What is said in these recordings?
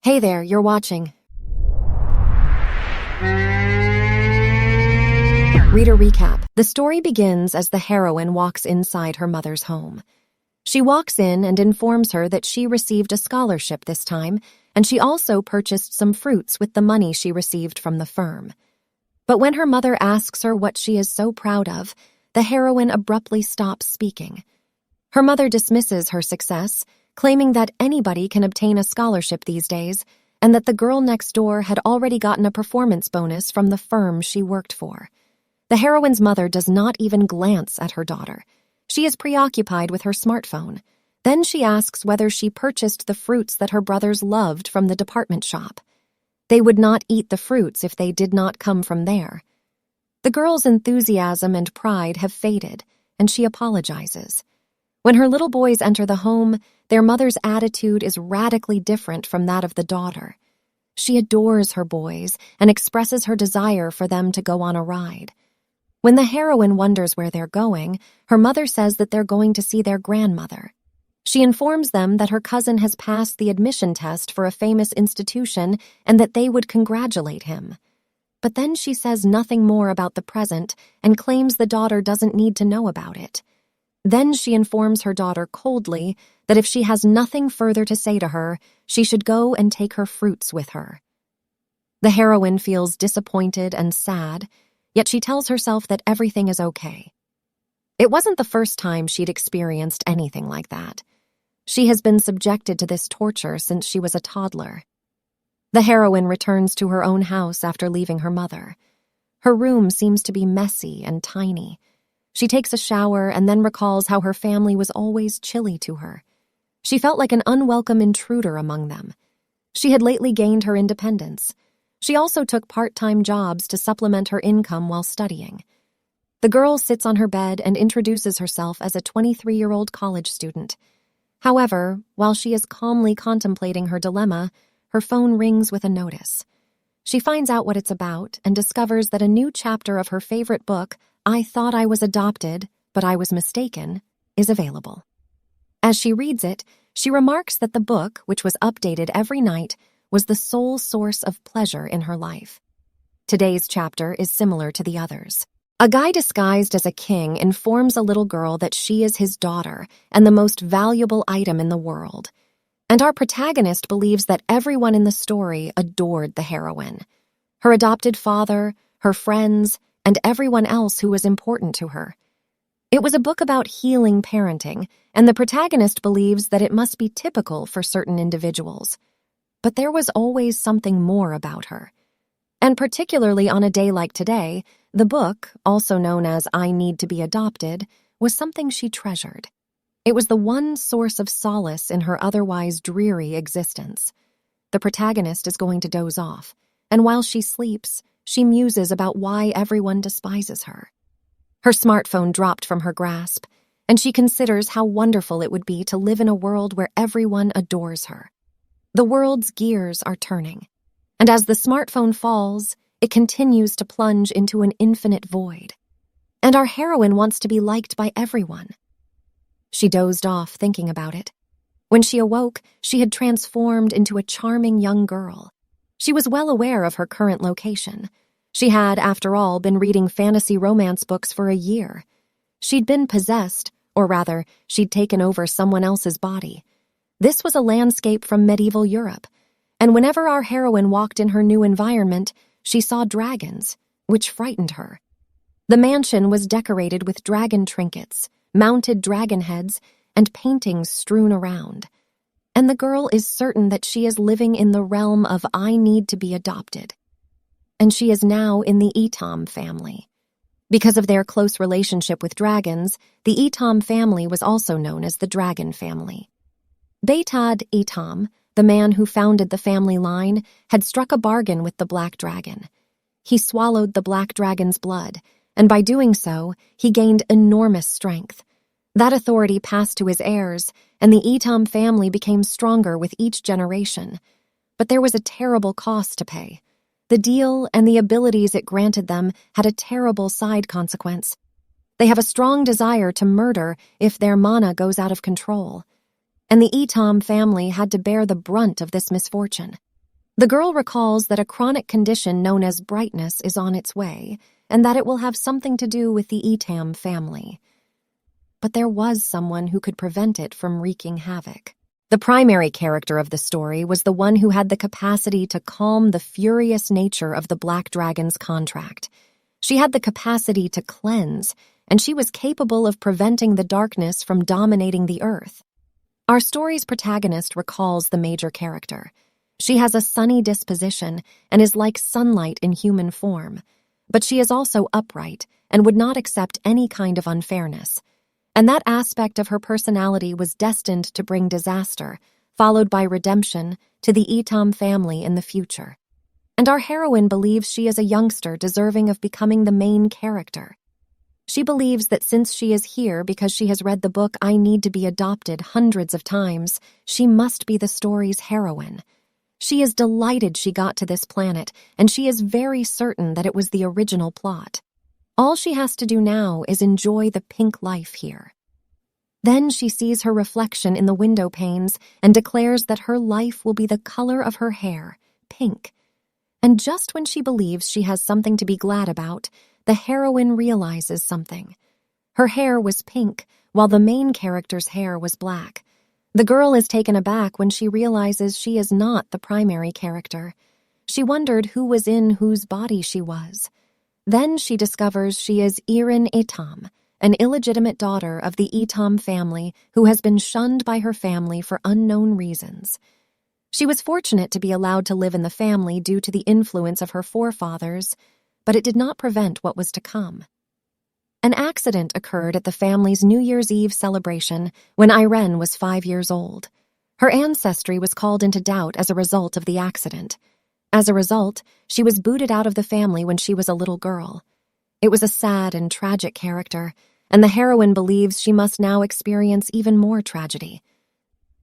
Hey there, you're watching. Reader recap. The story begins as the heroine walks inside her mother's home. She walks in and informs her that she received a scholarship this time, and she also purchased some fruits with the money she received from the firm. But when her mother asks her what she is so proud of, the heroine abruptly stops speaking. Her mother dismisses her success, claiming that anybody can obtain a scholarship these days, and that the girl next door had already gotten a performance bonus from the firm she worked for. The heroine's mother does not even glance at her daughter. She is preoccupied with her smartphone. Then she asks whether she purchased the fruits that her brothers loved from the department shop. They would not eat the fruits if they did not come from there. The girl's enthusiasm and pride have faded, and she apologizes. When her little boys enter the home, their mother's attitude is radically different from that of the daughter. She adores her boys and expresses her desire for them to go on a ride. When the heroine wonders where they're going, her mother says that they're going to see their grandmother. She informs them that her cousin has passed the admission test for a famous institution and that they would congratulate him. But then she says nothing more about the present and claims the daughter doesn't need to know about it. Then she informs her daughter coldly that if she has nothing further to say to her, she should go and take her fruits with her. The heroine feels disappointed and sad, yet she tells herself that everything is okay. It wasn't the first time she'd experienced anything like that. She has been subjected to this torture since she was a toddler. The heroine returns to her own house after leaving her mother. Her room seems to be messy and tiny. She takes a shower and then recalls how her family was always chilly to her. She felt like an unwelcome intruder among them. She had lately gained her independence. She also took part-time jobs to supplement her income while studying. The girl sits on her bed and introduces herself as a 23-year-old college student. However, while she is calmly contemplating her dilemma, her phone rings with a notice. She finds out what it's about and discovers that a new chapter of her favorite book, I Thought I Was Adopted, But I Was Mistaken, is available. As she reads it, she remarks that the book, which was updated every night, was the sole source of pleasure in her life. Today's chapter is similar to the others. A guy disguised as a king informs a little girl that she is his daughter and the most valuable item in the world. And our protagonist believes that everyone in the story adored the heroine. Her adopted father, her friends, and everyone else who was important to her. It was a book about healing parenting, and the protagonist believes that it must be typical for certain individuals. But there was always something more about her. And particularly on a day like today, the book, also known as I Need to Be Adopted, was something she treasured. It was the one source of solace in her otherwise dreary existence. The protagonist is going to doze off, and while she sleeps, she muses about why everyone despises her. Her smartphone dropped from her grasp, and she considers how wonderful it would be to live in a world where everyone adores her. The world's gears are turning, and as the smartphone falls, it continues to plunge into an infinite void. And our heroine wants to be liked by everyone. She dozed off thinking about it. When she awoke, she had transformed into a charming young girl. She was well aware of her current location. She had, after all, been reading fantasy romance books for a year. She'd been possessed, or rather, she'd taken over someone else's body. This was a landscape from medieval Europe, and whenever our heroine walked in her new environment, she saw dragons, which frightened her. The mansion was decorated with dragon trinkets, mounted dragon heads, and paintings strewn around. And the girl is certain that she is living in the realm of I Need to Be Adopted. And she is now in the Etom family. Because of their close relationship with dragons, the Etom family was also known as the Dragon Family. Betad Etom, the man who founded the family line, had struck a bargain with the Black Dragon. He swallowed the Black Dragon's blood, and by doing so, he gained enormous strength. That authority passed to his heirs, and the Etom family became stronger with each generation. But there was a terrible cost to pay. The deal and the abilities it granted them had a terrible side consequence. They have a strong desire to murder if their mana goes out of control. And the Etom family had to bear the brunt of this misfortune. The girl recalls that a chronic condition known as brightness is on its way, and that it will have something to do with the Etam family. But there was someone who could prevent it from wreaking havoc. The primary character of the story was the one who had the capacity to calm the furious nature of the Black Dragon's contract. She had the capacity to cleanse, and she was capable of preventing the darkness from dominating the earth. Our story's protagonist recalls the major character. She has a sunny disposition and is like sunlight in human form, but she is also upright and would not accept any kind of unfairness. And that aspect of her personality was destined to bring disaster, followed by redemption, to the Etam family in the future. And our heroine believes she is a youngster deserving of becoming the main character. She believes that since she is here because she has read the book I Need to Be Adopted hundreds of times, she must be the story's heroine. She is delighted she got to this planet, and she is very certain that it was the original plot. All she has to do now is enjoy the pink life here. Then she sees her reflection in the window panes and declares that her life will be the color of her hair, pink. And just when she believes she has something to be glad about, the heroine realizes something. Her hair was pink, while the main character's hair was black. The girl is taken aback when she realizes she is not the primary character. She wondered who was in whose body she was. Then she discovers she is Irin Etam, an illegitimate daughter of the Etam family who has been shunned by her family for unknown reasons. She was fortunate to be allowed to live in the family due to the influence of her forefathers, but it did not prevent what was to come. An accident occurred at the family's New Year's Eve celebration when Irene was 5 years old. Her ancestry was called into doubt as a result of the accident. As a result, she was booted out of the family when she was a little girl. It was a sad and tragic character, and the heroine believes she must now experience even more tragedy.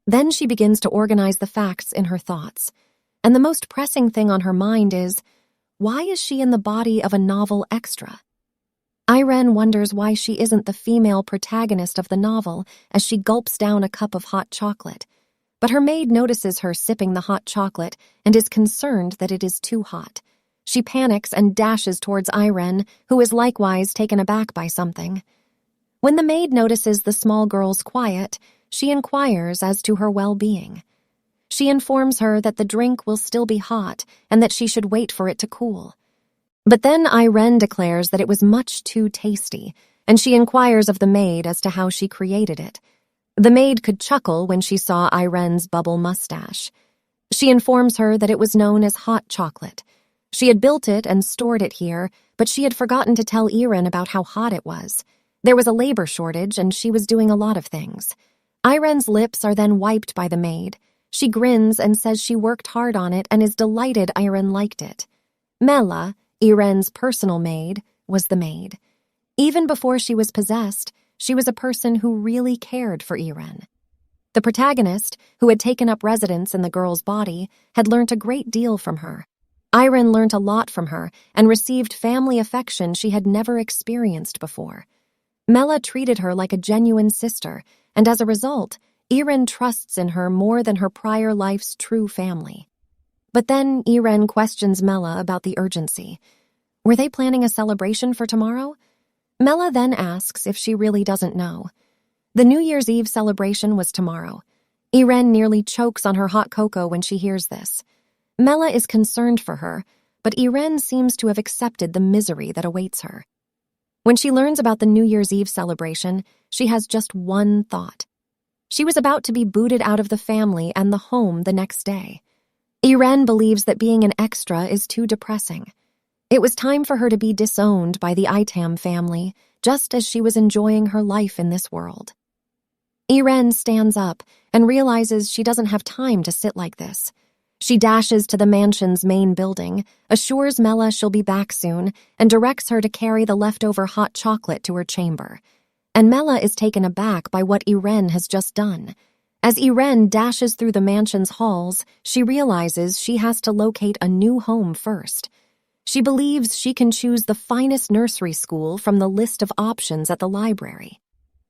Then she begins to organize the facts in her thoughts, and the most pressing thing on her mind is, why is she in the body of a novel extra? Irene wonders why she isn't the female protagonist of the novel as she gulps down a cup of hot chocolate. But her maid notices her sipping the hot chocolate and is concerned that it is too hot. She panics and dashes towards Irene, who is likewise taken aback by something. When the maid notices the small girl's quiet, she inquires as to her well-being. She informs her that the drink will still be hot and that she should wait for it to cool. But then Irene declares that it was much too tasty, and she inquires of the maid as to how she created it. The maid could chuckle when she saw Irene's bubble mustache. She informs her that it was known as hot chocolate. She had built it and stored it here, but she had forgotten to tell Irene about how hot it was. There was a labor shortage, and she was doing a lot of things. Irene's lips are then wiped by the maid. She grins and says she worked hard on it and is delighted Irene liked it. Mela, Irene's personal maid, was the maid. Even before she was possessed, she was a person who really cared for Irene. The protagonist, who had taken up residence in the girl's body, had learnt a great deal from her. Irene learnt a lot from her and received family affection she had never experienced before. Mela treated her like a genuine sister, and as a result, Irene trusts in her more than her prior life's true family. But then Irene questions Mela about the urgency. Were they planning a celebration for tomorrow? Mela then asks if she really doesn't know. The New Year's Eve celebration was tomorrow. Irene nearly chokes on her hot cocoa when she hears this. Mela is concerned for her, but Irene seems to have accepted the misery that awaits her. When she learns about the New Year's Eve celebration, she has just one thought. She was about to be booted out of the family and the home the next day. Irene believes that being an extra is too depressing. It was time for her to be disowned by the Etam family, just as she was enjoying her life in this world. Irene stands up and realizes she doesn't have time to sit like this. She dashes to the mansion's main building, assures Mela she'll be back soon, and directs her to carry the leftover hot chocolate to her chamber. And Mela is taken aback by what Irene has just done. As Irene dashes through the mansion's halls, she realizes she has to locate a new home first. She believes she can choose the finest nursery school from the list of options at the library.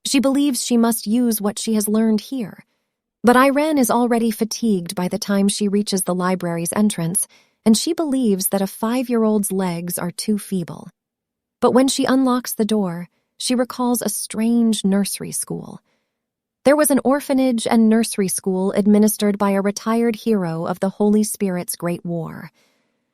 She believes she must use what she has learned here. But Irene is already fatigued by the time she reaches the library's entrance, and she believes that a 5-year-old's legs are too feeble. But when she unlocks the door, she recalls a strange nursery school. There was an orphanage and nursery school administered by a retired hero of the Holy Spirit's Great War.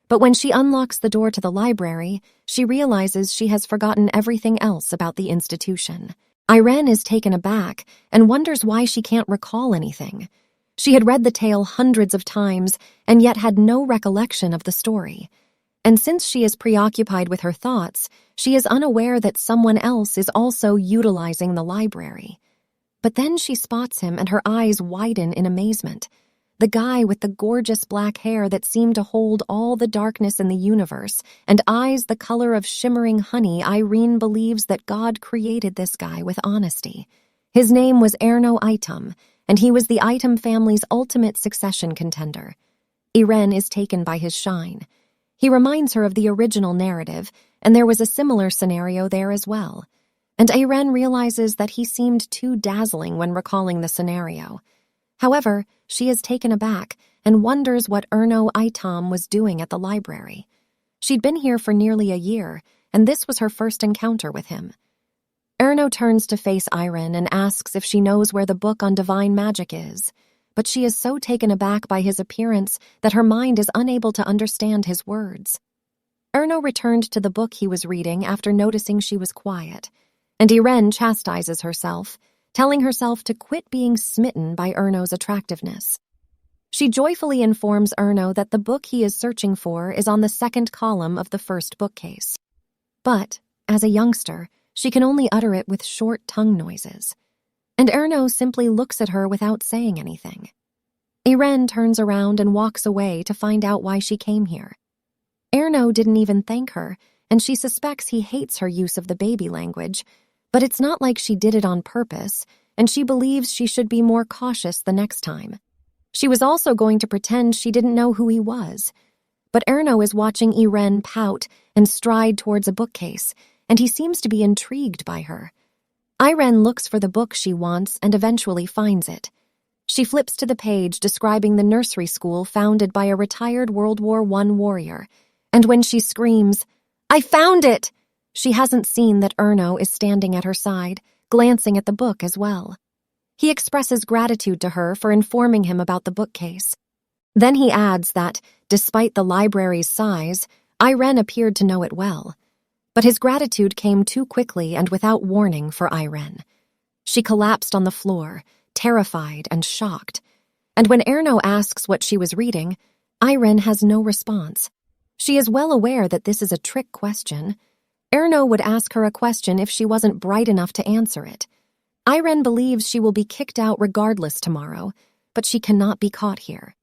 But when she unlocks the door to the library, she realizes she has forgotten everything else about the institution. Irene is taken aback and wonders why she can't recall anything. She had read the tale hundreds of times and yet had no recollection of the story. And since she is preoccupied with her thoughts, she is unaware that someone else is also utilizing the library. But then she spots him and her eyes widen in amazement. The guy with the gorgeous black hair that seemed to hold all the darkness in the universe and eyes the color of shimmering honey. Irene believes that God created this guy with honesty. His name was Erno Item, and he was the Item family's ultimate succession contender. Irene is taken by his shine. He reminds her of the original narrative, and there was a similar scenario there as well. And Irene realizes that he seemed too dazzling when recalling the scenario. However, she is taken aback and wonders what Erno Item was doing at the library. She'd been here for nearly a year, and this was her first encounter with him. Erno turns to face Irene and asks if she knows where the book on divine magic is, but she is so taken aback by his appearance that her mind is unable to understand his words. Erno returned to the book he was reading after noticing she was quiet, and Irene chastises herself, telling herself to quit being smitten by Erno's attractiveness. She joyfully informs Erno that the book he is searching for is on the second column of the first bookcase. But, as a youngster, she can only utter it with short tongue noises. And Erno simply looks at her without saying anything. Irene turns around and walks away to find out why she came here. Erno didn't even thank her, and she suspects he hates her use of the baby language, but it's not like she did it on purpose, and she believes she should be more cautious the next time. She was also going to pretend she didn't know who he was. But Erno is watching Irene pout and stride towards a bookcase, and he seems to be intrigued by her. Irene looks for the book she wants and eventually finds it. She flips to the page describing the nursery school founded by a retired World War I warrior, and when she screams, "I found it!" she hasn't seen that Erno is standing at her side, glancing at the book as well. He expresses gratitude to her for informing him about the bookcase. Then he adds that, despite the library's size, Irene appeared to know it well. But his gratitude came too quickly and without warning for Irene. She collapsed on the floor, terrified and shocked. And when Erno asks what she was reading, Irene has no response. She is well aware that this is a trick question. Erno would ask her a question if she wasn't bright enough to answer it. Irene believes she will be kicked out regardless tomorrow, but she cannot be caught here.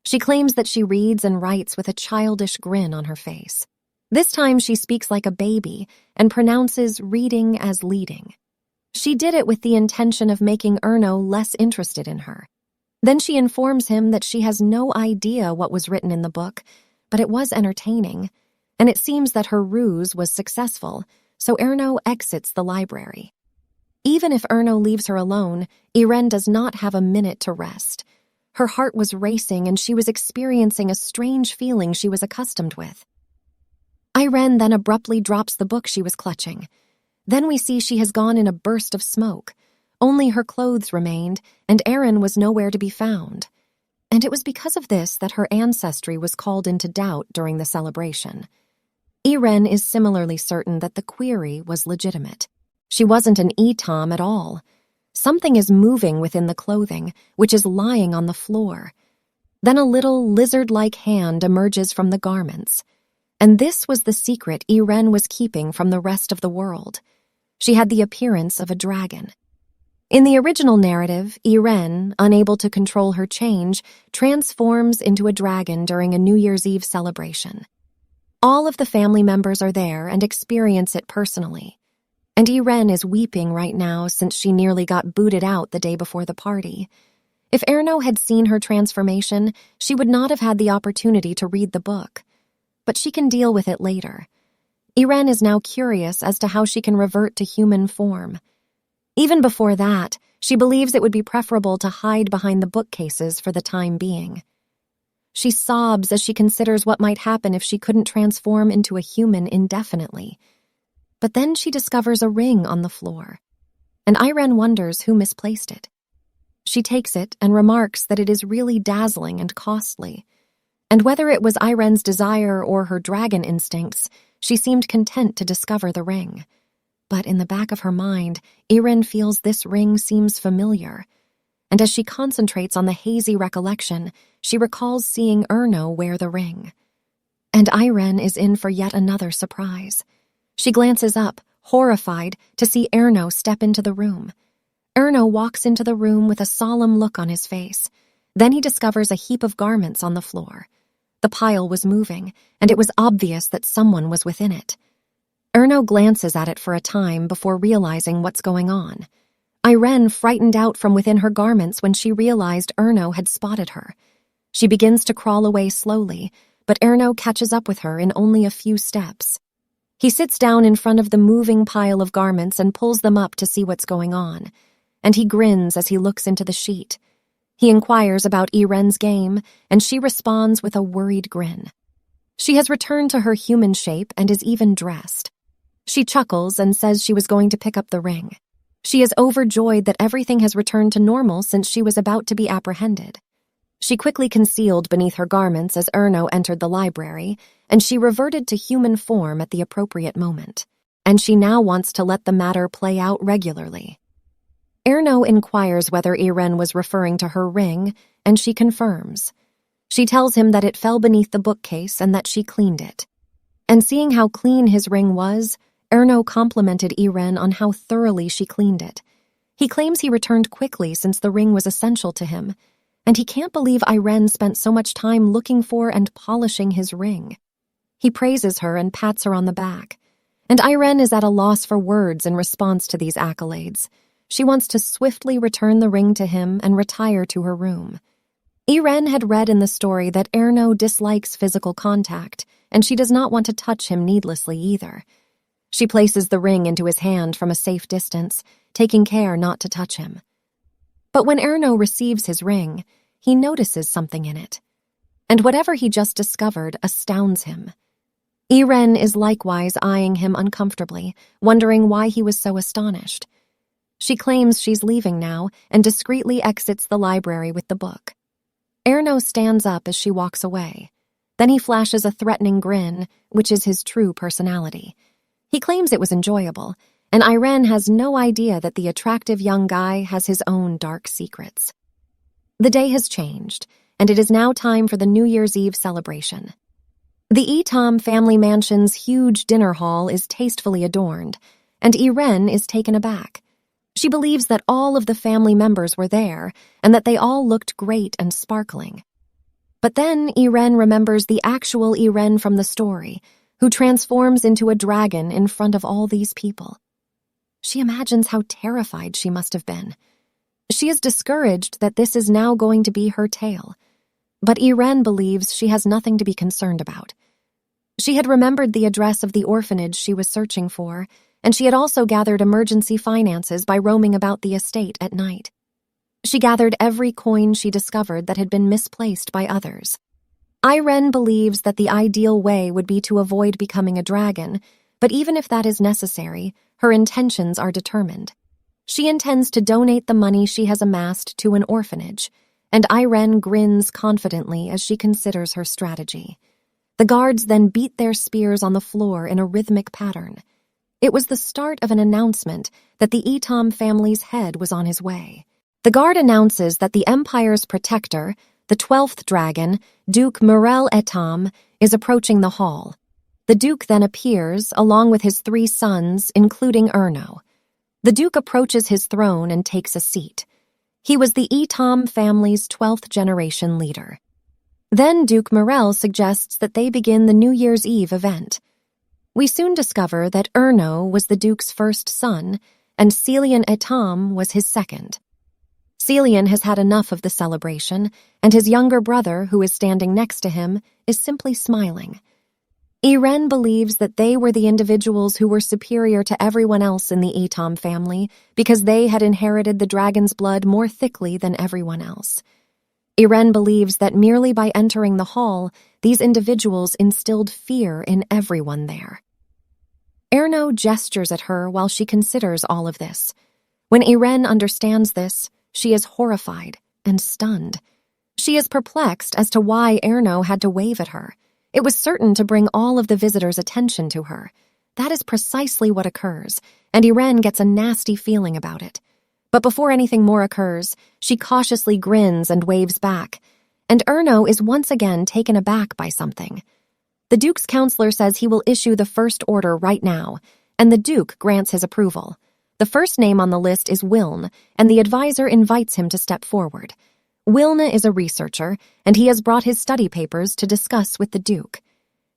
She claims that she reads and writes with a childish grin on her face. This time she speaks like a baby and pronounces reading as leading. She did it with the intention of making Erno less interested in her. Then she informs him that she has no idea what was written in the book, but it was entertaining, and it seems that her ruse was successful, so Erno exits the library. Even if Erno leaves her alone, Irene does not have a minute to rest. Her heart was racing and she was experiencing a strange feeling she was accustomed with. Irene then abruptly drops the book she was clutching. Then we see she has gone in a burst of smoke. Only her clothes remained, and Erin was nowhere to be found. And it was because of this that her ancestry was called into doubt during the celebration. Irene is similarly certain that the query was legitimate. She wasn't an Etom at all. Something is moving within the clothing, which is lying on the floor. Then a little lizard-like hand emerges from the garments. And this was the secret Irene was keeping from the rest of the world. She had the appearance of a dragon. In the original narrative, Irene, unable to control her change, transforms into a dragon during a New Year's Eve celebration. All of the family members are there and experience it personally. And Irene is weeping right now since she nearly got booted out the day before the party. If Erno had seen her transformation, she would not have had the opportunity to read the book. But she can deal with it later. Irene is now curious as to how she can revert to human form. Even before that, she believes it would be preferable to hide behind the bookcases for the time being. She sobs as she considers what might happen if she couldn't transform into a human indefinitely. But then she discovers a ring on the floor, and Irene wonders who misplaced it. She takes it and remarks that it is really dazzling and costly, and whether it was Irene's desire or her dragon instincts, she seemed content to discover the ring. But in the back of her mind, Irene feels this ring seems familiar, and as she concentrates on the hazy recollection, she recalls seeing Erno wear the ring. And Irene is in for yet another surprise. She glances up, horrified, to see Erno step into the room. Erno walks into the room with a solemn look on his face. Then he discovers a heap of garments on the floor. The pile was moving, and it was obvious that someone was within it. Erno glances at it for a time before realizing what's going on. Irene frightened out from within her garments when she realized Erno had spotted her. She begins to crawl away slowly, but Erno catches up with her in only a few steps. He sits down in front of the moving pile of garments and pulls them up to see what's going on, and he grins as he looks into the sheet. He inquires about Irene's game, and she responds with a worried grin. She has returned to her human shape and is even dressed. She chuckles and says she was going to pick up the ring. She is overjoyed that everything has returned to normal since she was about to be apprehended. She quickly concealed beneath her garments as Erno entered the library, and she reverted to human form at the appropriate moment. And she now wants to let the matter play out regularly. Erno inquires whether Irene was referring to her ring, and she confirms. She tells him that it fell beneath the bookcase and that she cleaned it. And seeing how clean his ring was, Erno complimented Irene on how thoroughly she cleaned it. He claims he returned quickly since the ring was essential to him, and he can't believe Irene spent so much time looking for and polishing his ring. He praises her and pats her on the back, and Irene is at a loss for words in response to these accolades. She wants to swiftly return the ring to him and retire to her room. Irene had read in the story that Erno dislikes physical contact, and she does not want to touch him needlessly either. She places the ring into his hand from a safe distance, taking care not to touch him. But when Erno receives his ring, he notices something in it, and whatever he just discovered astounds him. Irene is likewise eyeing him uncomfortably, wondering why he was so astonished. She claims she's leaving now and discreetly exits the library with the book. Erno stands up as she walks away. Then he flashes a threatening grin, which is his true personality. He claims it was enjoyable, and Irene has no idea that the attractive young guy has his own dark secrets. The day has changed, and it is now time for the New Year's Eve celebration. The Etam family mansion's huge dinner hall is tastefully adorned, and Irene is taken aback. She believes that all of the family members were there, and that they all looked great and sparkling. But then Irene remembers the actual Irene from the story, who transforms into a dragon in front of all these people. She imagines how terrified she must have been. She is discouraged that this is now going to be her tale, but Irene believes she has nothing to be concerned about. She had remembered the address of the orphanage she was searching for, and she had also gathered emergency finances by roaming about the estate at night. She gathered every coin she discovered that had been misplaced by others. Irene believes that the ideal way would be to avoid becoming a dragon, but even if that is necessary, her intentions are determined. She intends to donate the money she has amassed to an orphanage, and Irene grins confidently as she considers her strategy. The guards then beat their spears on the floor in a rhythmic pattern. It was the start of an announcement that the Etam family's head was on his way. The guard announces that the Empire's protector, the 12th dragon, Duke Murel Etam, is approaching the hall. The Duke then appears, along with his 3 sons, including Erno. The Duke approaches his throne and takes a seat. He was the Etam family's 12th generation leader. Then Duke Murel suggests that they begin the New Year's Eve event. We soon discover that Erno was the Duke's first son, and Celian Etam was his second. Celian has had enough of the celebration, and his younger brother, who is standing next to him, is simply smiling. Iren believes that they were the individuals who were superior to everyone else in the Etam family because they had inherited the dragon's blood more thickly than everyone else. Iren believes that merely by entering the hall, these individuals instilled fear in everyone there. Erno gestures at her while she considers all of this. When Iren understands this, she is horrified and stunned. She is perplexed as to why Erno had to wave at her. It was certain to bring all of the visitors' attention to her. That is precisely what occurs, and Iren gets a nasty feeling about it. But before anything more occurs, she cautiously grins and waves back, and Erno is once again taken aback by something. The Duke's counselor says he will issue the first order right now, and the Duke grants his approval. The first name on the list is Wiln, and the advisor invites him to step forward. Wilna is a researcher, and he has brought his study papers to discuss with the Duke.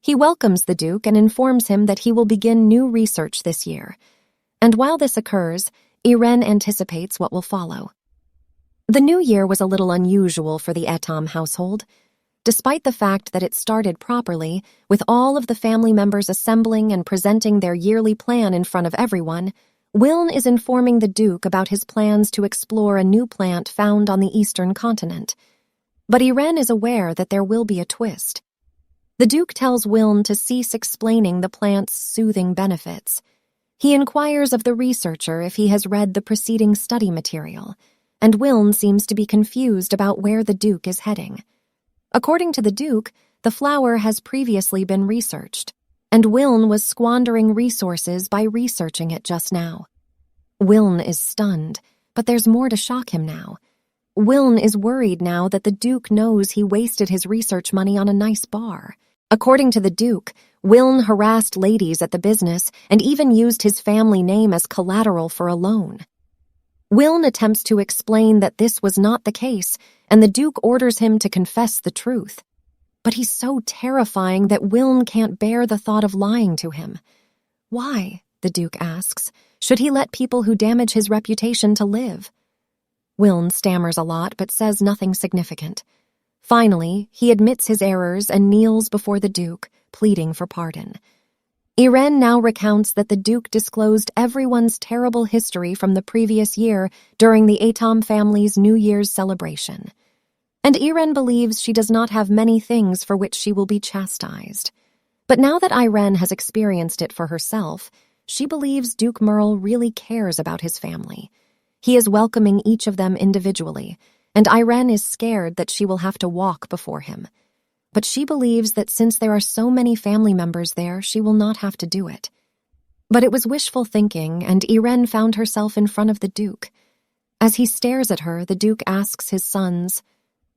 He welcomes the Duke and informs him that he will begin new research this year. And while this occurs, Iren anticipates what will follow. The new year was a little unusual for the Etam household. Despite the fact that it started properly, with all of the family members assembling and presenting their yearly plan in front of everyone, Wiln is informing the Duke about his plans to explore a new plant found on the eastern continent. But Iren is aware that there will be a twist. The Duke tells Wiln to cease explaining the plant's soothing benefits. He inquires of the researcher if he has read the preceding study material, and Wiln seems to be confused about where the Duke is heading. According to the Duke, the flower has previously been researched, and Wiln was squandering resources by researching it just now. Wiln is stunned, but there's more to shock him now. Wiln is worried now that the Duke knows he wasted his research money on a nice bar. According to the Duke, Wiln harassed ladies at the business and even used his family name as collateral for a loan. Wiln attempts to explain that this was not the case, and the Duke orders him to confess the truth. But he's so terrifying that Wiln can't bear the thought of lying to him. Why, the Duke asks, should he let people who damage his reputation to live? Wiln stammers a lot but says nothing significant. Finally, he admits his errors and kneels before the Duke, pleading for pardon. Iren now recounts that the Duke disclosed everyone's terrible history from the previous year during the Etam family's New Year's celebration. And Iren believes she does not have many things for which she will be chastised. But now that Iren has experienced it for herself, she believes Duke Merle really cares about his family. He is welcoming each of them individually, and Iren is scared that she will have to walk before him. But she believes that since there are so many family members there, she will not have to do it. But it was wishful thinking, and Iren found herself in front of the Duke. As he stares at her, the Duke asks his sons,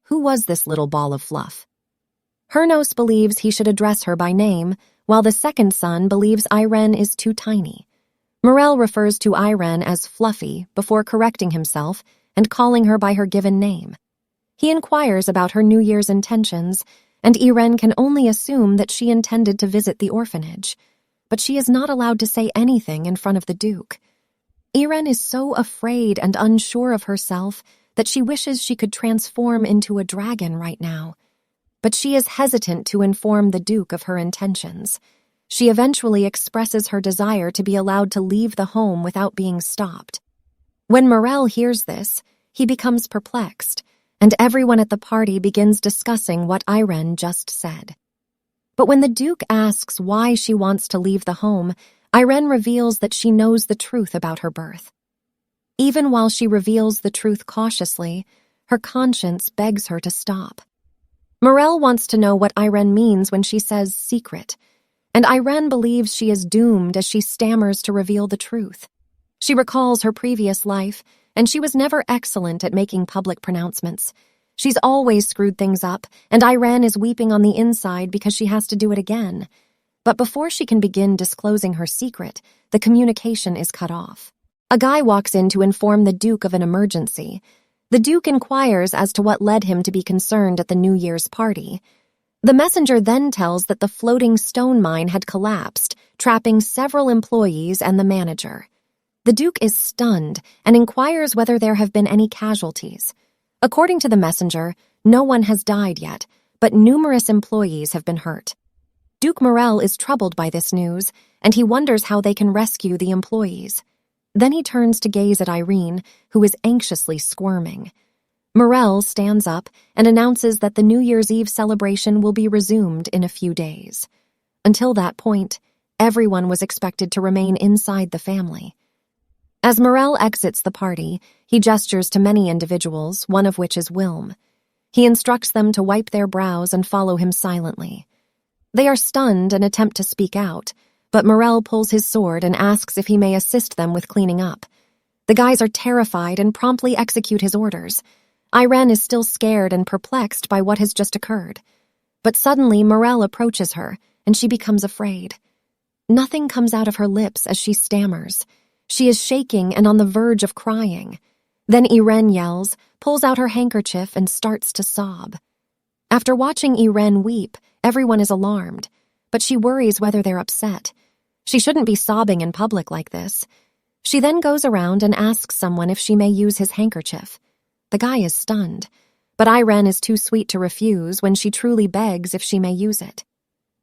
"Who was this little ball of fluff?" Hernos believes he should address her by name, while the second son believes Iren is too tiny. Morel refers to Iren as Fluffy before correcting himself and calling her by her given name. He inquires about her New Year's intentions, and Iren can only assume that she intended to visit the orphanage. But she is not allowed to say anything in front of the Duke. Iren is so afraid and unsure of herself that she wishes she could transform into a dragon right now. But she is hesitant to inform the Duke of her intentions. She eventually expresses her desire to be allowed to leave the home without being stopped. When Morel hears this, he becomes perplexed, and everyone at the party begins discussing what Iren just said. But when the Duke asks why she wants to leave the home, Iren reveals that she knows the truth about her birth. Even while she reveals the truth cautiously, her conscience begs her to stop. Morel wants to know what Iren means when she says secret, and Iren believes she is doomed as she stammers to reveal the truth. She recalls her previous life, and she was never excellent at making public pronouncements. She's always screwed things up, and Iren is weeping on the inside because she has to do it again. But before she can begin disclosing her secret, the communication is cut off. A guy walks in to inform the Duke of an emergency. The Duke inquires as to what led him to be concerned at the New Year's party. The messenger then tells that the floating stone mine had collapsed, trapping several employees and the manager. The Duke is stunned and inquires whether there have been any casualties. According to the messenger, no one has died yet, but numerous employees have been hurt. Duke Morel is troubled by this news, and he wonders how they can rescue the employees. Then he turns to gaze at Irene, who is anxiously squirming. Morel stands up and announces that the New Year's Eve celebration will be resumed in a few days. Until that point, everyone was expected to remain inside the family. As Morel exits the party, he gestures to many individuals, one of which is Wilm. He instructs them to wipe their brows and follow him silently. They are stunned and attempt to speak out, but Morel pulls his sword and asks if he may assist them with cleaning up. The guys are terrified and promptly execute his orders. Irene is still scared and perplexed by what has just occurred. But suddenly Morel approaches her, and she becomes afraid. Nothing comes out of her lips as she stammers. She is shaking and on the verge of crying. Then Irene yells, pulls out her handkerchief, and starts to sob. After watching Irene weep, everyone is alarmed, but she worries whether they're upset. She shouldn't be sobbing in public like this. She then goes around and asks someone if she may use his handkerchief. The guy is stunned, but Irene is too sweet to refuse when she truly begs if she may use it.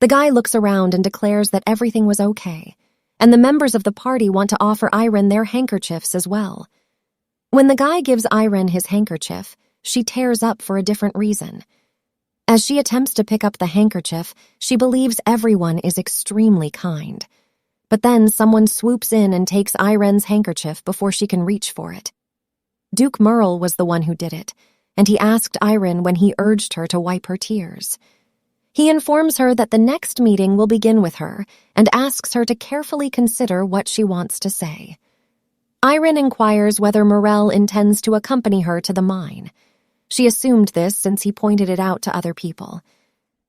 The guy looks around and declares that everything was okay, and the members of the party want to offer Irene their handkerchiefs as well. When the guy gives Irene his handkerchief, she tears up for a different reason. As she attempts to pick up the handkerchief, she believes everyone is extremely kind. But then someone swoops in and takes Irene's handkerchief before she can reach for it. Duke Merle was the one who did it, and he asked Irene when he urged her to wipe her tears. He informs her that the next meeting will begin with her and asks her to carefully consider what she wants to say. Irene inquires whether Morel intends to accompany her to the mine. She assumed this since he pointed it out to other people.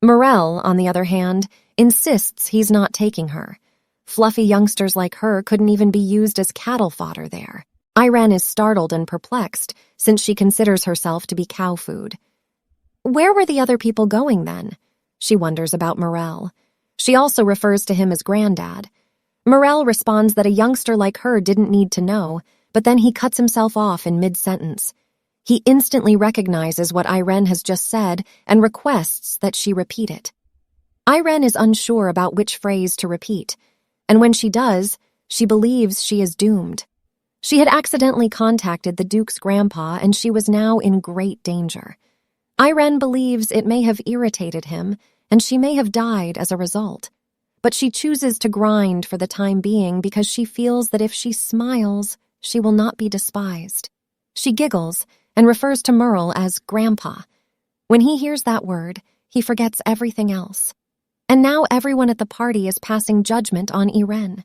Morel, on the other hand, insists he's not taking her. Fluffy youngsters like her couldn't even be used as cattle fodder there. Irene is startled and perplexed since she considers herself to be cow food. Where were the other people going then? She wonders about Morel. She also refers to him as Granddad. Morel responds that a youngster like her didn't need to know, but then he cuts himself off in mid-sentence. He instantly recognizes what Irene has just said and requests that she repeat it. Irene is unsure about which phrase to repeat, and when she does, she believes she is doomed. She had accidentally contacted the Duke's grandpa, and she was now in great danger. Irene believes it may have irritated him, and she may have died as a result. But she chooses to grind for the time being because she feels that if she smiles, she will not be despised. She giggles and refers to Merle as Grandpa. When he hears that word, he forgets everything else. And now everyone at the party is passing judgment on Irene.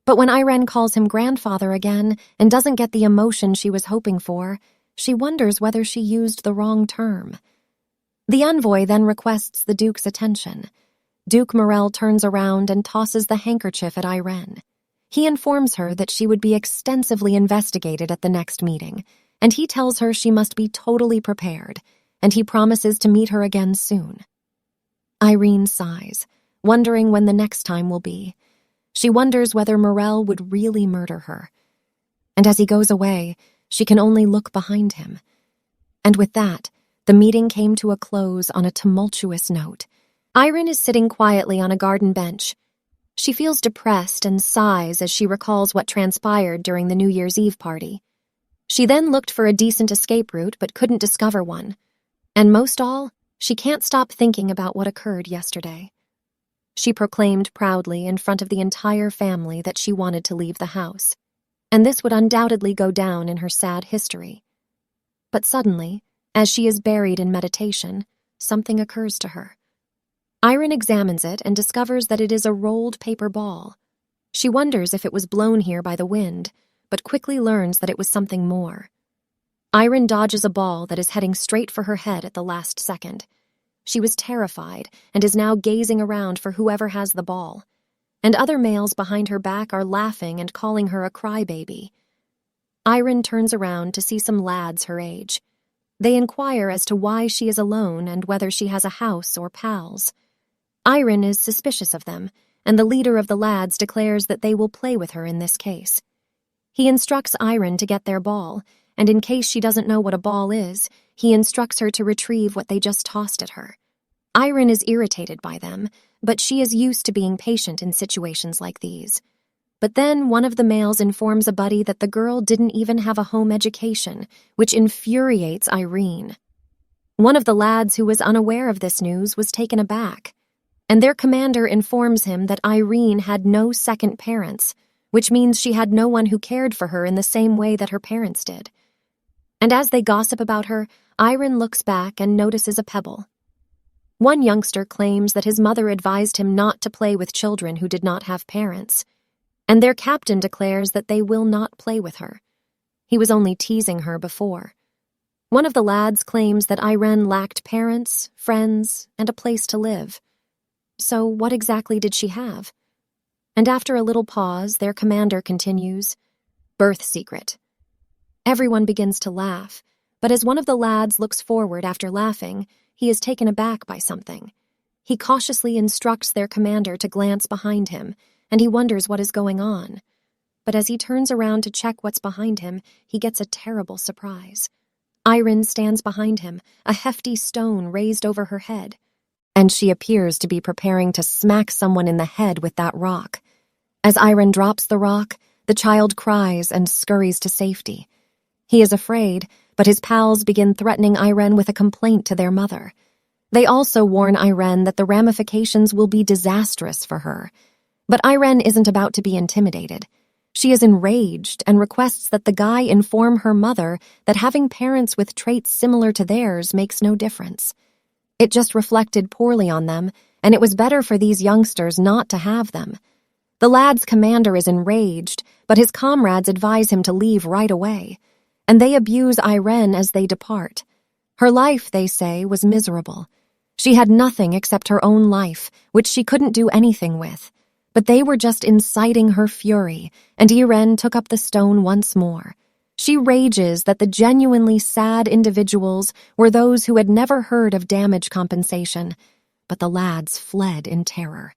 But when Irene calls him grandfather again and doesn't get the emotion she was hoping for, she wonders whether she used the wrong term. The envoy then requests the Duke's attention. Duke Morel turns around and tosses the handkerchief at Irene. He informs her that she would be extensively investigated at the next meeting, and he tells her she must be totally prepared, and he promises to meet her again soon. Irene sighs, wondering when the next time will be. She wonders whether Morel would really murder her. And as he goes away, she can only look behind him. And with that, the meeting came to a close on a tumultuous note. Irene is sitting quietly on a garden bench. She feels depressed and sighs as she recalls what transpired during the New Year's Eve party. She then looked for a decent escape route but couldn't discover one. And most all, she can't stop thinking about what occurred yesterday. She proclaimed proudly in front of the entire family that she wanted to leave the house, and this would undoubtedly go down in her sad history. But suddenly, as she is buried in meditation, something occurs to her. Irene examines it and discovers that it is a rolled paper ball. She wonders if it was blown here by the wind, but quickly learns that it was something more. Irene dodges a ball that is heading straight for her head at the last second. She was terrified and is now gazing around for whoever has the ball. And other males behind her back are laughing and calling her a crybaby. Irene turns around to see some lads her age. They inquire as to why she is alone and whether she has a house or pals. Irene is suspicious of them, and the leader of the lads declares that they will play with her in this case. He instructs Irene to get their ball, and in case she doesn't know what a ball is, he instructs her to retrieve what they just tossed at her. Irene is irritated by them, but she is used to being patient in situations like these. But then one of the males informs a buddy that the girl didn't even have a home education, which infuriates Irene. One of the lads who was unaware of this news was taken aback, and their commander informs him that Irene had no second parents, which means she had no one who cared for her in the same way that her parents did. And as they gossip about her, Irene looks back and notices a pebble. One youngster claims that his mother advised him not to play with children who did not have parents, and their captain declares that they will not play with her. He was only teasing her before. One of the lads claims that Irene lacked parents, friends, and a place to live. So what exactly did she have? And after a little pause, their commander continues, "Birth secret." Everyone begins to laugh, but as one of the lads looks forward after laughing, he is taken aback by something. He cautiously instructs their commander to glance behind him, and he wonders what is going on. But as he turns around to check what's behind him, he gets a terrible surprise. Irene stands behind him, a hefty stone raised over her head, and she appears to be preparing to smack someone in the head with that rock. As Irene drops the rock, the child cries and scurries to safety. He is afraid, but his pals begin threatening Irene with a complaint to their mother. They also warn Irene that the ramifications will be disastrous for her. But Irene isn't about to be intimidated. She is enraged and requests that the guy inform her mother that having parents with traits similar to theirs makes no difference. It just reflected poorly on them, and it was better for these youngsters not to have them. The lad's commander is enraged, but his comrades advise him to leave right away, and they abuse Irene as they depart. Her life, they say, was miserable. She had nothing except her own life, which she couldn't do anything with. But they were just inciting her fury, and Irene took up the stone once more. She rages that the genuinely sad individuals were those who had never heard of damage compensation, but the lads fled in terror.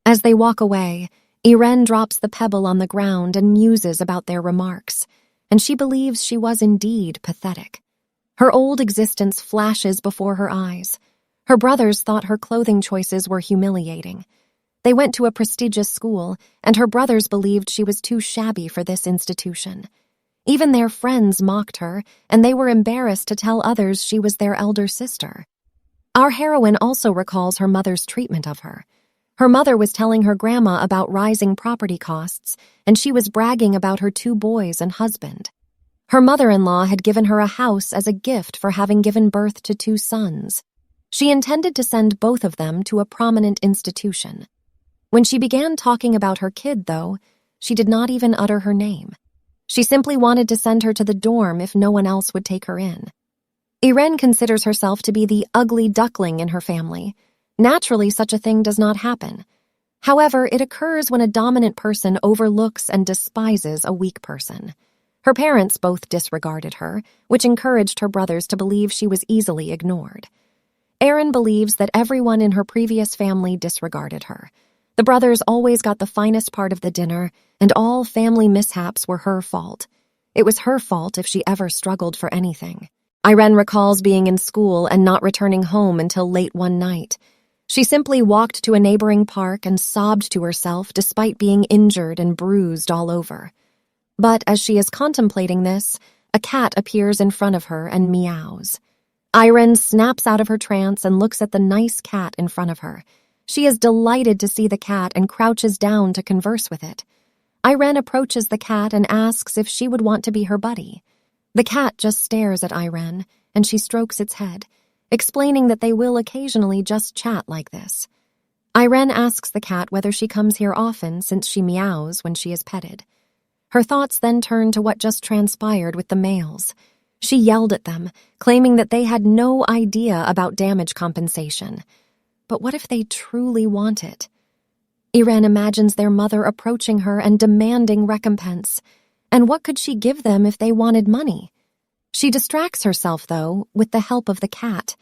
As they walk away, Irene drops the pebble on the ground and muses about their remarks, and she believes she was indeed pathetic. Her old existence flashes before her eyes. Her brothers thought her clothing choices were humiliating. They went to a prestigious school, and her brothers believed she was too shabby for this institution. Even their friends mocked her, and they were embarrassed to tell others she was their elder sister. Our heroine also recalls her mother's treatment of her. Her mother was telling her grandma about rising property costs, and she was bragging about her 2 boys and husband. Her mother-in-law had given her a house as a gift for having given birth to 2 sons. She intended to send both of them to a prominent institution. When she began talking about her kid, though, she did not even utter her name. She simply wanted to send her to the dorm if no one else would take her in. Irene considers herself to be the ugly duckling in her family. Naturally, such a thing does not happen. However, it occurs when a dominant person overlooks and despises a weak person. Her parents both disregarded her, which encouraged her brothers to believe she was easily ignored. Erin believes that everyone in her previous family disregarded her. The brothers always got the finest part of the dinner, and all family mishaps were her fault. It was her fault if she ever struggled for anything. Irene recalls being in school and not returning home until late one night. She simply walked to a neighboring park and sobbed to herself despite being injured and bruised all over. But as she is contemplating this, a cat appears in front of her and meows. Irene snaps out of her trance and looks at the nice cat in front of her. She is delighted to see the cat and crouches down to converse with it. Irene approaches the cat and asks if she would want to be her buddy. The cat just stares at Irene, and she strokes its head, explaining that they will occasionally just chat like this. Irene asks the cat whether she comes here often since she meows when she is petted. Her thoughts then turn to what just transpired with the males. She yelled at them, claiming that they had no idea about damage compensation. But what if they truly want it? Irene imagines their mother approaching her and demanding recompense. And what could she give them if they wanted money? She distracts herself, though, with the help of the cat.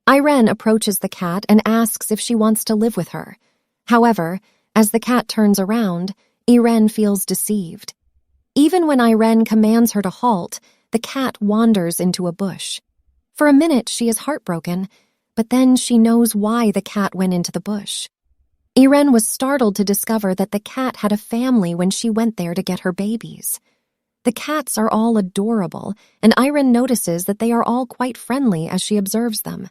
Irene approaches the cat and asks if she wants to live with her. However, as the cat turns around, Irene feels deceived. Even when Irene commands her to halt, the cat wanders into a bush. For a minute, she is heartbroken, But then she knows why the cat went into the bush. Iren was startled to discover that the cat had a family when she went there to get her babies. The cats are all adorable, and Iren notices that they are all quite friendly as she observes them.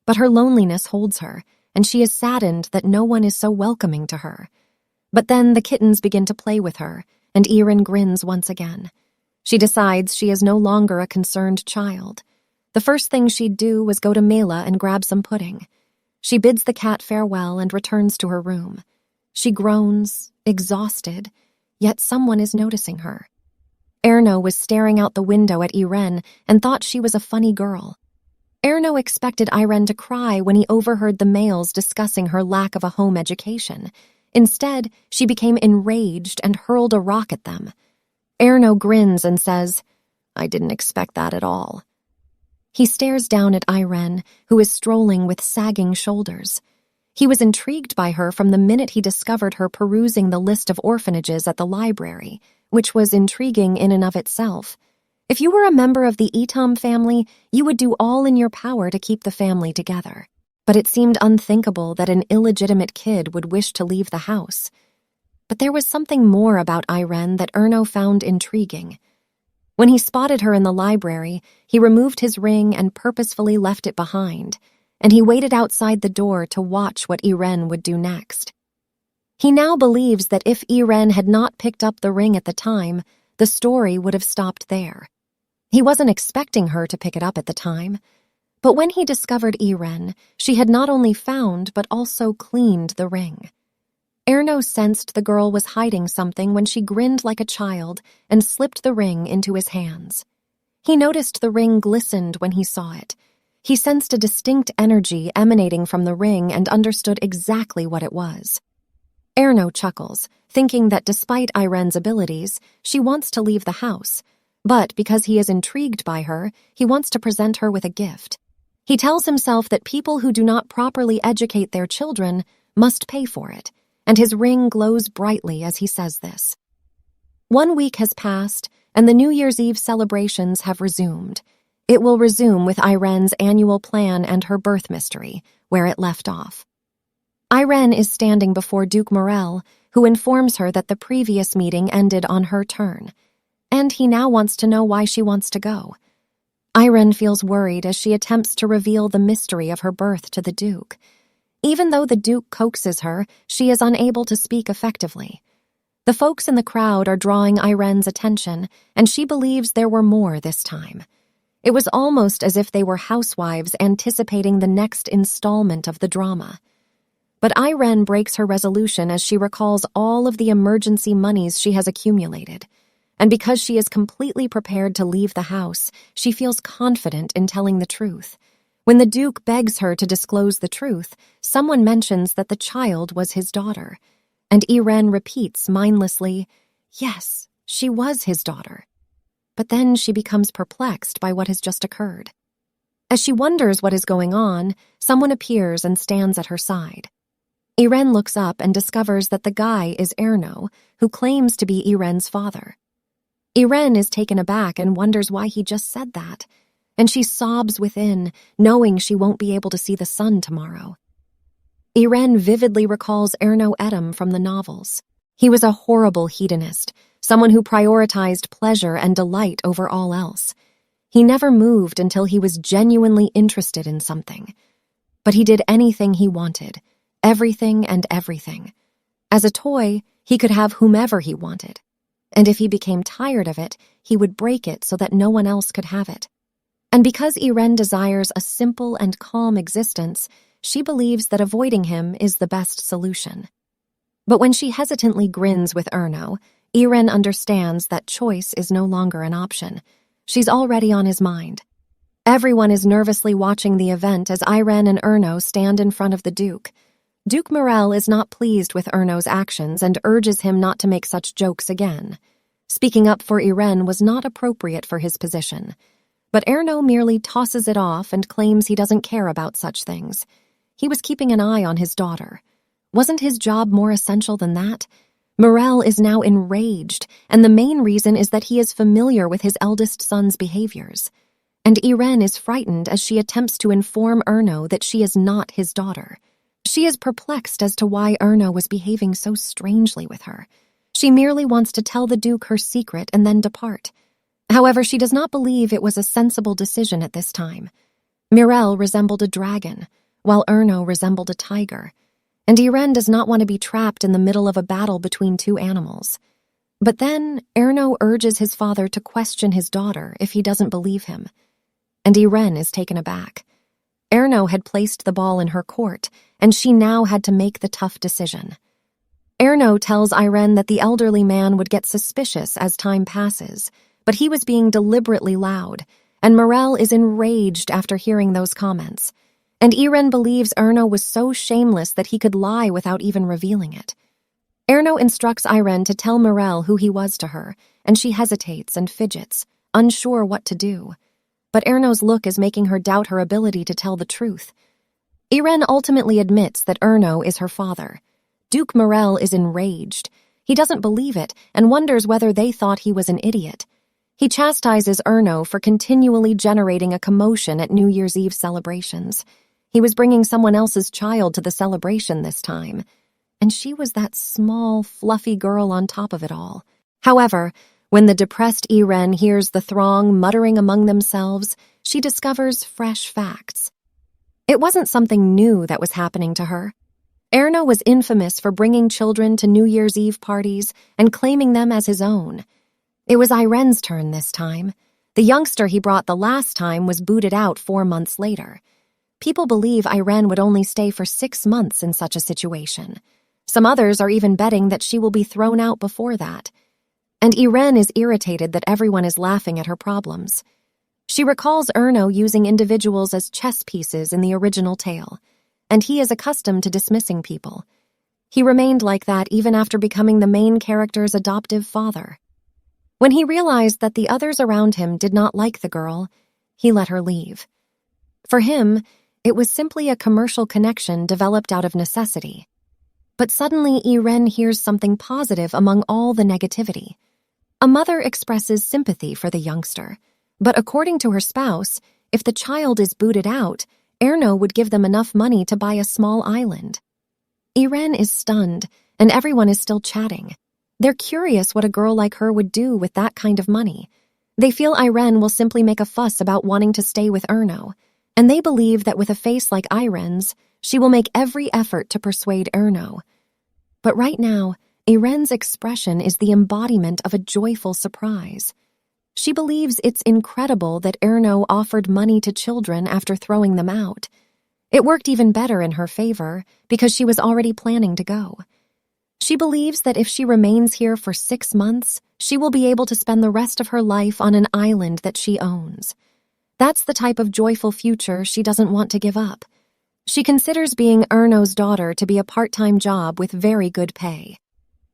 But her loneliness holds her, and she is saddened that no one is so welcoming to her. But then the kittens begin to play with her, and Iren grins once again. She decides she is no longer a concerned child. The first thing she'd do was go to Mela and grab some pudding. She bids the cat farewell and returns to her room. She groans, exhausted, yet someone is noticing her. Erno was staring out the window at Iren and thought she was a funny girl. Erno expected Iren to cry when he overheard the males discussing her lack of a home education. Instead, she became enraged and hurled a rock at them. Erno grins and says, "I didn't expect that at all." He stares down at Iren, who is strolling with sagging shoulders. He was intrigued by her from the minute he discovered her perusing the list of orphanages at the library, which was intriguing in and of itself. If you were a member of the Itam family, you would do all in your power to keep the family together. But it seemed unthinkable that an illegitimate kid would wish to leave the house. But there was something more about Iren that Erno found intriguing. When he spotted her in the library, he removed his ring and purposefully left it behind, and he waited outside the door to watch what Iren would do next. He now believes that if Iren had not picked up the ring at the time, the story would have stopped there. He wasn't expecting her to pick it up at the time, but when he discovered Iren, she had not only found but also cleaned the ring. Erno sensed the girl was hiding something when she grinned like a child and slipped the ring into his hands. He noticed the ring glistened when he saw it. He sensed a distinct energy emanating from the ring and understood exactly what it was. Erno chuckles, thinking that despite Iren's abilities, she wants to leave the house, but because he is intrigued by her, he wants to present her with a gift. He tells himself that people who do not properly educate their children must pay for it, and his ring glows brightly as he says this. 1 week has passed, and the New Year's Eve celebrations have resumed. It will resume with Iren's annual plan and her birth mystery, where it left off. Iren is standing before Duke Morel, who informs her that the previous meeting ended on her turn, and he now wants to know why she wants to go. Iren feels worried as she attempts to reveal the mystery of her birth to the Duke. Even though the Duke coaxes her, she is unable to speak effectively. The folks in the crowd are drawing Iren's attention, and she believes there were more this time. It was almost as if they were housewives anticipating the next installment of the drama. But Iren breaks her resolution as she recalls all of the emergency monies she has accumulated. And because she is completely prepared to leave the house, she feels confident in telling the truth. When the Duke begs her to disclose the truth, someone mentions that the child was his daughter. And Iren repeats mindlessly, "Yes, she was his daughter." But then she becomes perplexed by what has just occurred. As she wonders what is going on, someone appears and stands at her side. Iren looks up and discovers that the guy is Erno, who claims to be Iren's father. Iren is taken aback and wonders why he just said that, and she sobs within, knowing she won't be able to see the sun tomorrow. Iren vividly recalls Erno Edom from the novels. He was a horrible hedonist, someone who prioritized pleasure and delight over all else. He never moved until he was genuinely interested in something. But he did anything he wanted, everything and everything. As a toy, he could have whomever he wanted. And if he became tired of it, he would break it so that no one else could have it. And because Iren desires a simple and calm existence, she believes that avoiding him is the best solution. But when she hesitantly grins with Erno, Iren understands that choice is no longer an option. She's already on his mind. Everyone is nervously watching the event as Iren and Erno stand in front of the Duke. Duke Morel is not pleased with Erno's actions and urges him not to make such jokes again. Speaking up for Iren was not appropriate for his position. But Erno merely tosses it off and claims he doesn't care about such things. He was keeping an eye on his daughter. Wasn't his job more essential than that? Morel is now enraged, and the main reason is that he is familiar with his eldest son's behaviors. and Irene is frightened as she attempts to inform Erno that she is not his daughter. She is perplexed as to why Erno was behaving so strangely with her. She merely wants to tell the Duke her secret and then depart. However, she does not believe it was a sensible decision at this time. Mirel resembled a dragon, while Erno resembled a tiger, and Irene does not want to be trapped in the middle of a battle between two animals. But then, Erno urges his father to question his daughter if he doesn't believe him, and Irene is taken aback. Erno had placed the ball in her court, and she now had to make the tough decision. Erno tells Irene that the elderly man would get suspicious as time passes, but he was being deliberately loud, and Mirel is enraged after hearing those comments. And Irene believes Erno was so shameless that he could lie without even revealing it. Erno instructs Irene to tell Mirel who he was to her, and she hesitates and fidgets, unsure what to do. But Erno's look is making her doubt her ability to tell the truth. Irene ultimately admits that Erno is her father. Duke Mirel is enraged. He doesn't believe it and wonders whether they thought he was an idiot. He chastises Erno for continually generating a commotion at New Year's Eve celebrations. He was bringing someone else's child to the celebration this time, and she was that small, fluffy girl on top of it all. However, when the depressed Irene hears the throng muttering among themselves, she discovers fresh facts. It wasn't something new that was happening to her. Erno was infamous for bringing children to New Year's Eve parties and claiming them as his own. It was Irene's turn this time. The youngster he brought the last time was booted out 4 months later. People believe Irene would only stay for 6 months in such a situation. Some others are even betting that she will be thrown out before that. And Irene is irritated that everyone is laughing at her problems. She recalls Erno using individuals as chess pieces in the original tale, and he is accustomed to dismissing people. He remained like that even after becoming the main character's adoptive father. When he realized that the others around him did not like the girl, he let her leave. For him, it was simply a commercial connection developed out of necessity. But suddenly Irene hears something positive among all the negativity. A mother expresses sympathy for the youngster, but according to her spouse, if the child is booted out, Erno would give them enough money to buy a small island. Irene is stunned, and everyone is still chatting. They're curious what a girl like her would do with that kind of money. They feel Irene will simply make a fuss about wanting to stay with Erno, and they believe that with a face like Irene's, she will make every effort to persuade Erno. But right now, Irene's expression is the embodiment of a joyful surprise. She believes it's incredible that Erno offered money to children after throwing them out. It worked even better in her favor because she was already planning to go. She believes that if she remains here for 6 months, she will be able to spend the rest of her life on an island that she owns. That's the type of joyful future she doesn't want to give up. She considers being Erno's daughter to be a part-time job with very good pay.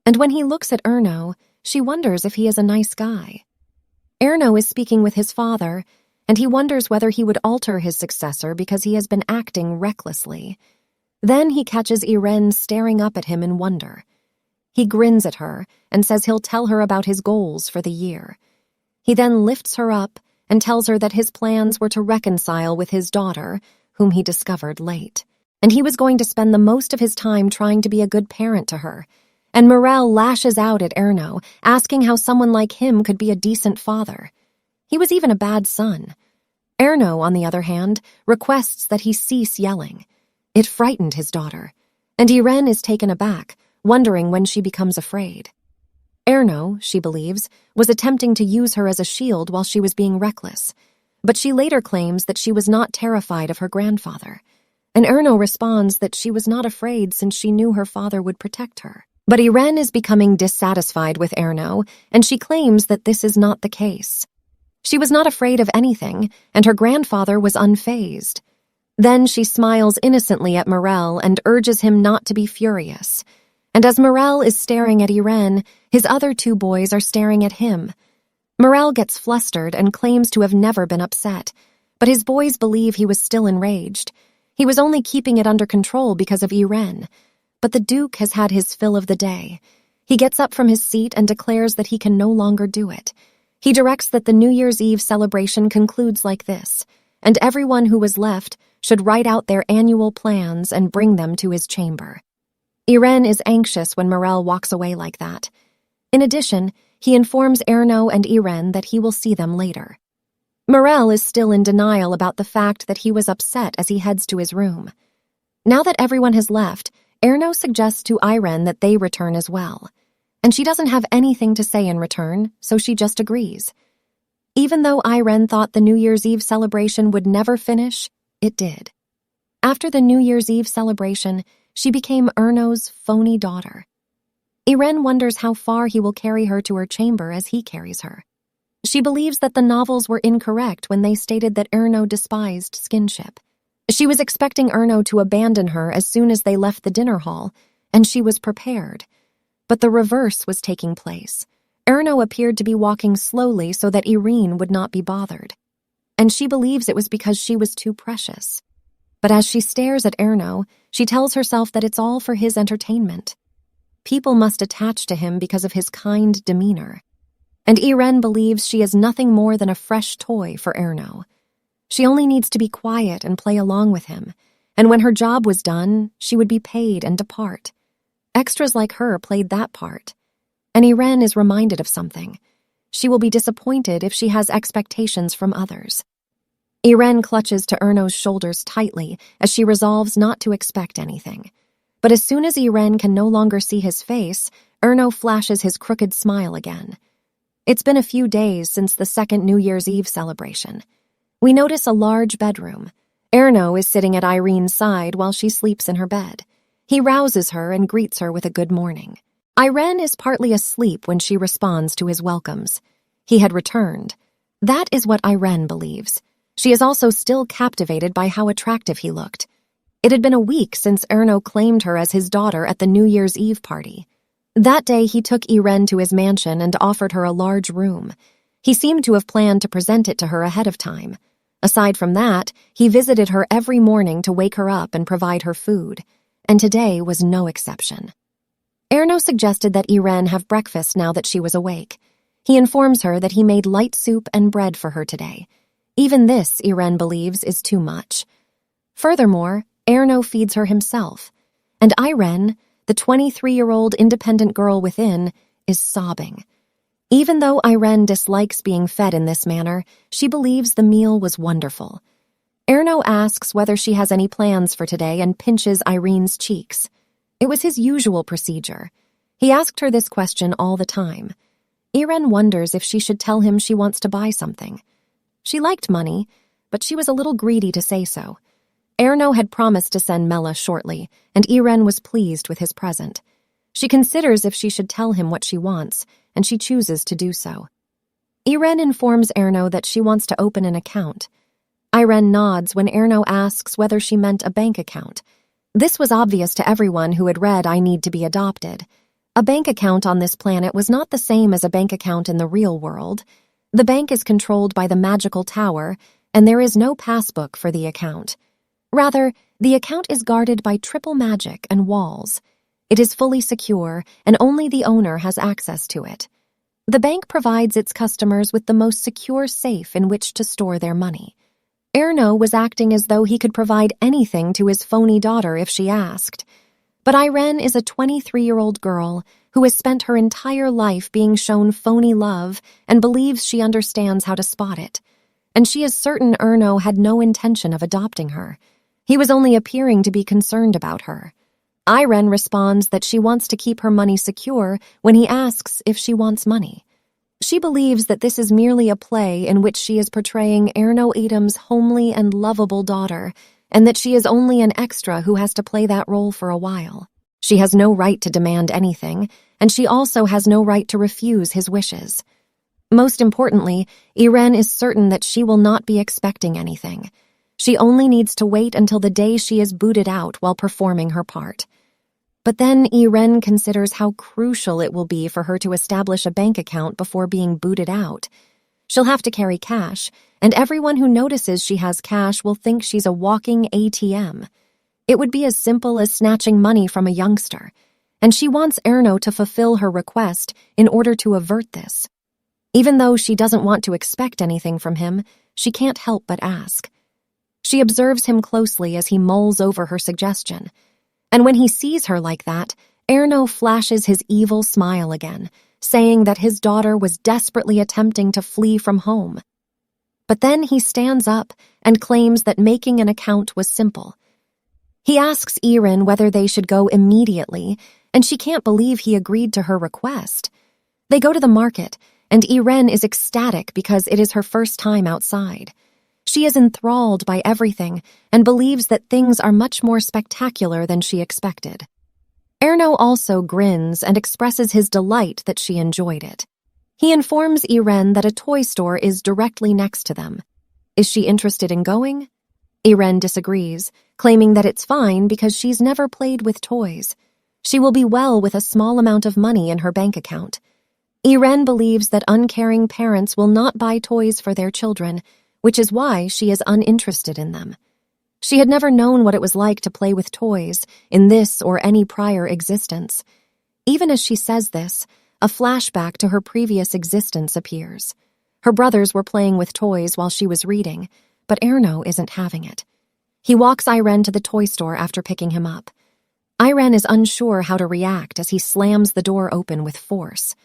And when he looks at Erno, she wonders if he is a nice guy. Erno is speaking with his father, and he wonders whether he would alter his successor because he has been acting recklessly. Then he catches Irene staring up at him in wonder. He grins at her and says he'll tell her about his goals for the year. He then lifts her up and tells her that his plans were to reconcile with his daughter, whom he discovered late, and he was going to spend the most of his time trying to be a good parent to her. And Mirel lashes out at Erno, asking how someone like him could be a decent father. He was even a bad son. Erno, on the other hand, requests that he cease yelling. It frightened his daughter, and Irene is taken aback, wondering when she becomes afraid. Erno, she believes, was attempting to use her as a shield while she was being reckless, but she later claims that she was not terrified of her grandfather, and Erno responds that she was not afraid since she knew her father would protect her. But Irene is becoming dissatisfied with Erno, and she claims that this is not the case. She was not afraid of anything, and her grandfather was unfazed. Then she smiles innocently at Mirel and urges him not to be furious. And as Mirel is staring at Irene, his other 2 boys are staring at him. Mirel gets flustered and claims to have never been upset, but his boys believe he was still enraged. He was only keeping it under control because of Irene. But the Duke has had his fill of the day. He gets up from his seat and declares that he can no longer do it. He directs that the New Year's Eve celebration concludes like this, and everyone who was left should write out their annual plans and bring them to his chamber. Irene is anxious when Morel walks away like that. In addition, he informs Erno and Irene that he will see them later. Morel is still in denial about the fact that he was upset as he heads to his room. Now that everyone has left, Erno suggests to Irene that they return as well. And she doesn't have anything to say in return, so she just agrees. Even though Irene thought the New Year's Eve celebration would never finish, it did. After the New Year's Eve celebration, she became Erno's phony daughter. Irene wonders how far he will carry her to her chamber as he carries her. She believes that the novels were incorrect when they stated that Erno despised skinship. She was expecting Erno to abandon her as soon as they left the dinner hall, and she was prepared. But the reverse was taking place. Erno appeared to be walking slowly so that Irene would not be bothered. And she believes it was because she was too precious. But as she stares at Erno, she tells herself that it's all for his entertainment. People must attach to him because of his kind demeanor. And Irene believes she is nothing more than a fresh toy for Erno. She only needs to be quiet and play along with him, and when her job was done, she would be paid and depart. Extras like her played that part. And Irene is reminded of something. She will be disappointed if she has expectations from others. Irene clutches to Erno's shoulders tightly as she resolves not to expect anything. But as soon as Irene can no longer see his face, Erno flashes his crooked smile again. It's been a few days since the second New Year's Eve celebration. We notice a large bedroom. Erno is sitting at Irene's side while she sleeps in her bed. He rouses her and greets her with a good morning. Irene is partly asleep when she responds to his welcomes. He had returned. That is what Irene believes. She is also still captivated by how attractive he looked. It had been a week since Erno claimed her as his daughter at the New Year's Eve party. That day he took Irene to his mansion and offered her a large room. He seemed to have planned to present it to her ahead of time. Aside from that, he visited her every morning to wake her up and provide her food. And today was no exception. Erno suggested that Irene have breakfast now that she was awake. He informs her that he made light soup and bread for her today. Even this, Irene believes, is too much. Furthermore, Erno feeds her himself. And Irene, the 23-year-old independent girl within, is sobbing. Even though Irene dislikes being fed in this manner, she believes the meal was wonderful. Erno asks whether she has any plans for today and pinches Irene's cheeks. It was his usual procedure. He asked her this question all the time. Irene wonders if she should tell him she wants to buy something. She liked money, but she was a little greedy to say so. Erno had promised to send Mela shortly, and Irene was pleased with his present. She considers if she should tell him what she wants, and she chooses to do so. Irene informs Erno that she wants to open an account. Irene nods when Erno asks whether she meant a bank account. This was obvious to everyone who had read I Need to Be Adopted. A bank account on this planet was not the same as a bank account in the real world. The bank is controlled by the magical tower, and there is no passbook for the account. Rather, the account is guarded by triple magic and walls. It is fully secure, and only the owner has access to it. The bank provides its customers with the most secure safe in which to store their money. Erno was acting as though he could provide anything to his phony daughter if she asked. But Irene is a 23-year-old girl who has spent her entire life being shown phony love and believes she understands how to spot it. And she is certain Erno had no intention of adopting her. He was only appearing to be concerned about her. Irene responds that she wants to keep her money secure when he asks if she wants money. She believes that this is merely a play in which she is portraying Erno Adam's homely and lovable daughter, and that she is only an extra who has to play that role for a while. She has no right to demand anything, and she also has no right to refuse his wishes. Most importantly, Irene is certain that she will not be expecting anything. She only needs to wait until the day she is booted out while performing her part. But then Irene considers how crucial it will be for her to establish a bank account before being booted out. She'll have to carry cash, and everyone who notices she has cash will think she's a walking ATM. It would be as simple as snatching money from a youngster, and she wants Erno to fulfill her request in order to avert this. Even though she doesn't want to expect anything from him, she can't help but ask. She observes him closely as he mulls over her suggestion. And when he sees her like that, Erno flashes his evil smile again, saying that his daughter was desperately attempting to flee from home. But then he stands up and claims that making an account was simple. He asks Irin whether they should go immediately, and she can't believe he agreed to her request. They go to the market, and Irin is ecstatic because it is her first time outside. She is enthralled by everything and believes that things are much more spectacular than she expected. Erno also grins and expresses his delight that she enjoyed it. He informs Irin that a toy store is directly next to them. Is she interested in going? Irin disagrees, claiming that it's fine because she's never played with toys. She will be well with a small amount of money in her bank account. Irin believes that uncaring parents will not buy toys for their children, which is why she is uninterested in them. She had never known what it was like to play with toys in this or any prior existence. Even as she says this, a flashback to her previous existence appears. Her brothers were playing with toys while she was reading, but Erno isn't having it. He walks Irin to the toy store after picking him up. Irin is unsure how to react as he slams the door open with force.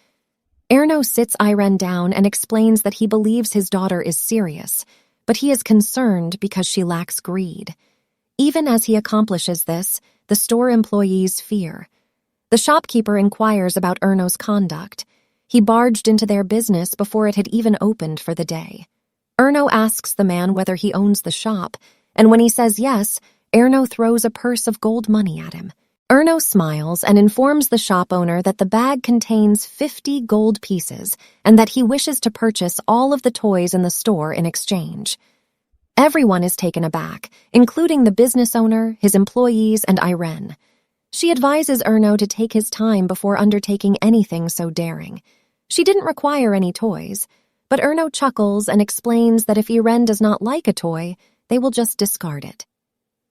Erno sits Irin down and explains that he believes his daughter is serious, but he is concerned because she lacks greed. Even as he accomplishes this, the store employees fear. The shopkeeper inquires about Erno's conduct. He barged into their business before it had even opened for the day. Erno asks the man whether he owns the shop, and when he says yes, Erno throws a purse of gold money at him. Erno smiles and informs the shop owner that the bag contains 50 gold pieces and that he wishes to purchase all of the toys in the store in exchange. Everyone is taken aback, including the business owner, his employees, and Irin. She advises Erno to take his time before undertaking anything so daring. She didn't require any toys, but Erno chuckles and explains that if Irin does not like a toy, they will just discard it.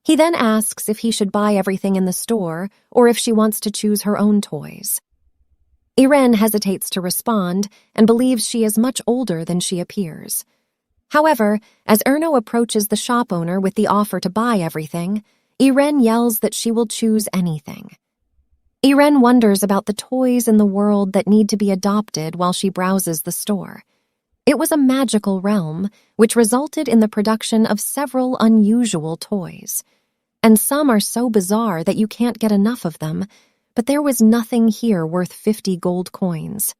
He then asks if he should buy everything in the store or if she wants to choose her own toys. Irin hesitates to respond and believes she is much older than she appears. However, as Erno approaches the shop owner with the offer to buy everything, Irin yells that she will choose anything. Irin wonders about the toys in the world that need to be adopted while she browses the store. It was a magical realm, which resulted in the production of several unusual toys. And some are so bizarre that you can't get enough of them, but there was nothing here worth 50 gold coins.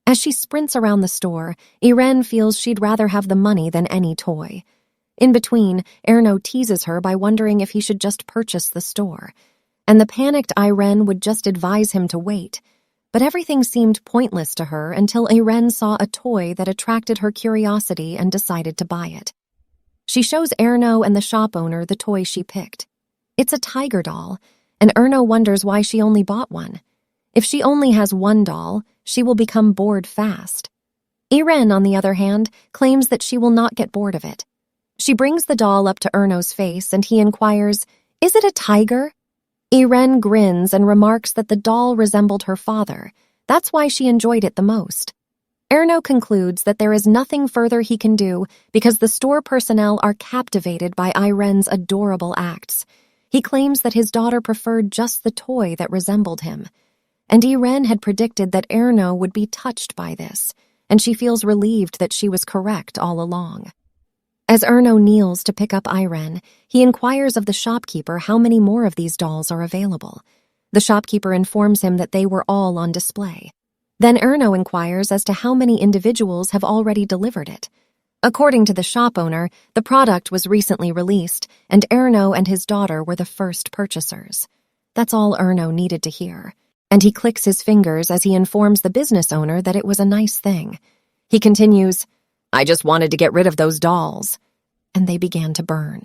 As she sprints around the store, Irin feels she'd rather have the money than any toy. In between, Erno teases her by wondering if he should just purchase the store, and the panicked Irin would just advise him to wait. But everything seemed pointless to her until Irin saw a toy that attracted her curiosity and decided to buy it. She shows Erno and the shop owner the toy she picked. It's a tiger doll, and Erno wonders why she only bought one. If she only has one doll, she will become bored fast. Irin, on the other hand, claims that she will not get bored of it. She brings the doll up to Erno's face and he inquires, "Is it a tiger?" Irin grins and remarks that the doll resembled her father. That's why she enjoyed it the most. Erno concludes that there is nothing further he can do because the store personnel are captivated by Irin's adorable acts. He claims that his daughter preferred just the toy that resembled him. And Irin had predicted that Erno would be touched by this, and she feels relieved that she was correct all along. As Erno kneels to pick up Irin, he inquires of the shopkeeper how many more of these dolls are available. The shopkeeper informs him that they were all on display. Then Erno inquires as to how many individuals have already delivered it. According to the shop owner, the product was recently released, and Erno and his daughter were the first purchasers. That's all Erno needed to hear, and he clicks his fingers as he informs the business owner that it was a nice thing. He continues, "I just wanted to get rid of those dolls." And they began to burn.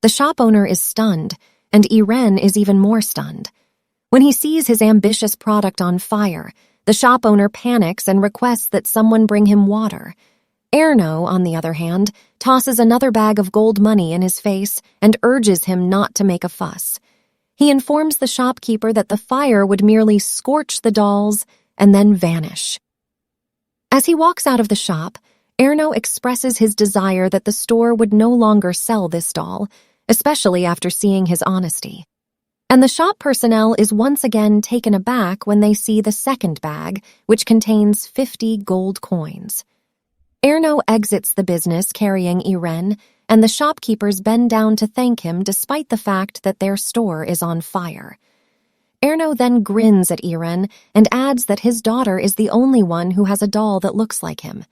The shop owner is stunned, and Irin is even more stunned. When he sees his ambitious product on fire, the shop owner panics and requests that someone bring him water. Erno, on the other hand, tosses another bag of gold money in his face and urges him not to make a fuss. He informs the shopkeeper that the fire would merely scorch the dolls and then vanish. As he walks out of the shop, Erno expresses his desire that the store would no longer sell this doll, especially after seeing his honesty. And the shop personnel is once again taken aback when they see the second bag, which contains 50 gold coins. Erno exits the business carrying Irene, and the shopkeepers bend down to thank him despite the fact that their store is on fire. Erno then grins at Irene and adds that his daughter is the only one who has a doll that looks like him.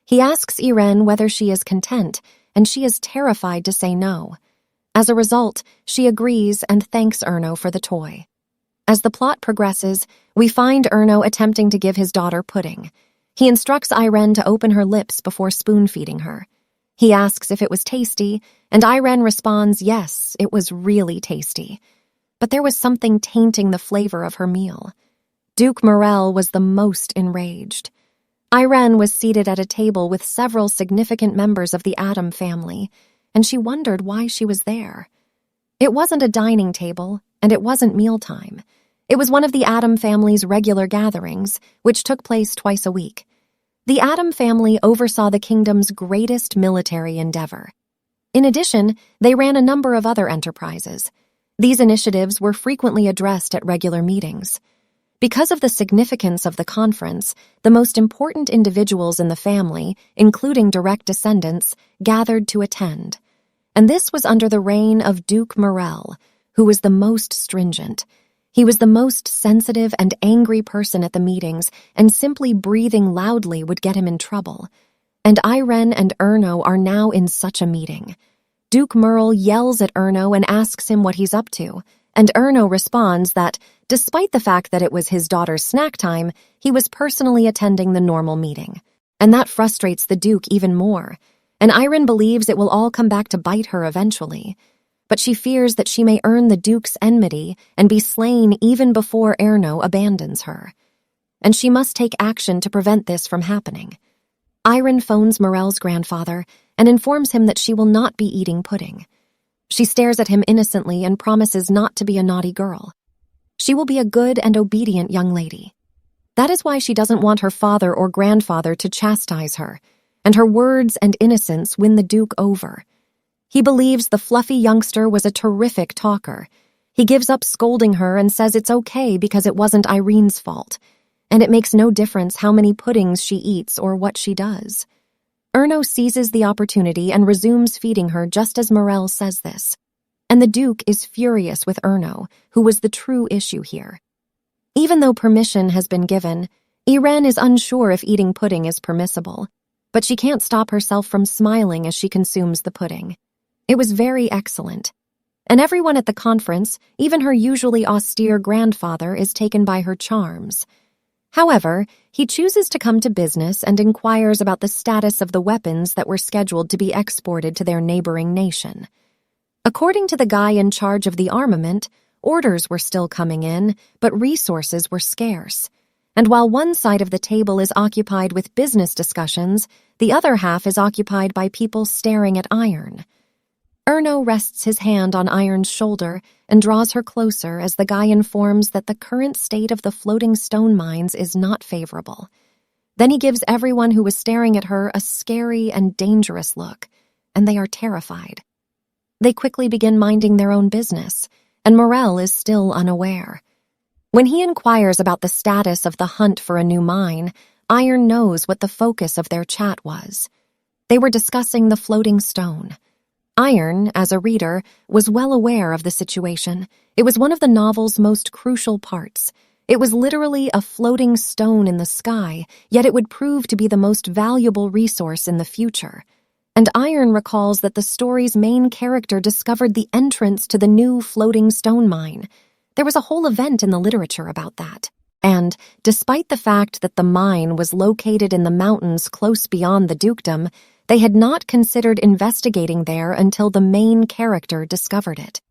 He asks Irene whether she is content, and she is terrified to say no. As a result, she agrees and thanks Erno for the toy. As the plot progresses, we find Erno attempting to give his daughter pudding. He instructs Irene to open her lips before spoon-feeding her. He asks if it was tasty, and Irene responds yes, it was really tasty. But there was something tainting the flavor of her meal. Duke Morel was the most enraged. Irene was seated at a table with several significant members of the Adam family, and she wondered why she was there. It wasn't a dining table, and it wasn't mealtime. It was one of the Adam family's regular gatherings, which took place twice a week. The Adam family oversaw the kingdom's greatest military endeavor. In addition, they ran a number of other enterprises. These initiatives were frequently addressed at regular meetings. Because of the significance of the conference, the most important individuals in the family, including direct descendants, gathered to attend. And this was under the reign of Duke Morel, who was the most stringent. He was the most sensitive and angry person at the meetings, and simply breathing loudly would get him in trouble. And Irene and Erno are now in such a meeting. Duke Merle yells at Erno and asks him what he's up to, and Erno responds that, despite the fact that it was his daughter's snack time, he was personally attending the normal meeting. And that frustrates the Duke even more, and Irene believes it will all come back to bite her eventually. But she fears that she may earn the Duke's enmity and be slain even before Erno abandons her. And she must take action to prevent this from happening. Irene phones Morel's grandfather and informs him that she will not be eating pudding. She stares at him innocently and promises not to be a naughty girl. She will be a good and obedient young lady. That is why she doesn't want her father or grandfather to chastise her, and her words and innocence win the Duke over. He believes the fluffy youngster was a terrific talker. He gives up scolding her and says it's okay because it wasn't Irene's fault, and it makes no difference how many puddings she eats or what she does. Erno seizes the opportunity and resumes feeding her just as Morel says this. And the Duke is furious with Erno, who was the true issue here. Even though permission has been given, Irene is unsure if eating pudding is permissible, but she can't stop herself from smiling as she consumes the pudding. It was very excellent. And everyone at the conference, even her usually austere grandfather, is taken by her charms. However, he chooses to come to business and inquires about the status of the weapons that were scheduled to be exported to their neighboring nation. According to the guy in charge of the armament, orders were still coming in, but resources were scarce. And while one side of the table is occupied with business discussions, the other half is occupied by people staring at Iron. Erno rests his hand on Iron's shoulder and draws her closer as the guy informs that the current state of the floating stone mines is not favorable. Then he gives everyone who was staring at her a scary and dangerous look, and they are terrified. They quickly begin minding their own business, and Morel is still unaware. When he inquires about the status of the hunt for a new mine, Iron knows what the focus of their chat was. They were discussing the floating stone. Iron, as a reader, was well aware of the situation. It was one of the novel's most crucial parts. It was literally a floating stone in the sky, yet it would prove to be the most valuable resource in the future. And Iron recalls that the story's main character discovered the entrance to the new floating stone mine. There was a whole event in the literature about that. And, despite the fact that the mine was located in the mountains close beyond the dukedom, they had not considered investigating there until the main character discovered it.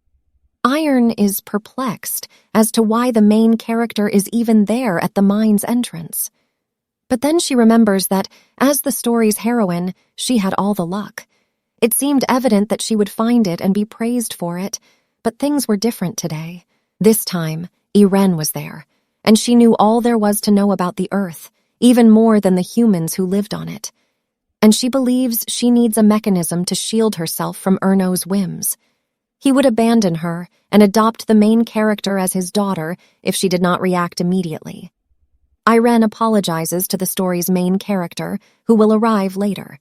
Iron is perplexed as to why the main character is even there at the mine's entrance. But then she remembers that, as the story's heroine, she had all the luck. It seemed evident that she would find it and be praised for it, but things were different today. This time, Irene was there, and she knew all there was to know about the Earth, even more than the humans who lived on it. And she believes she needs a mechanism to shield herself from Erno's whims. He would abandon her and adopt the main character as his daughter if she did not react immediately. Irene apologizes to the story's main character, who will arrive later.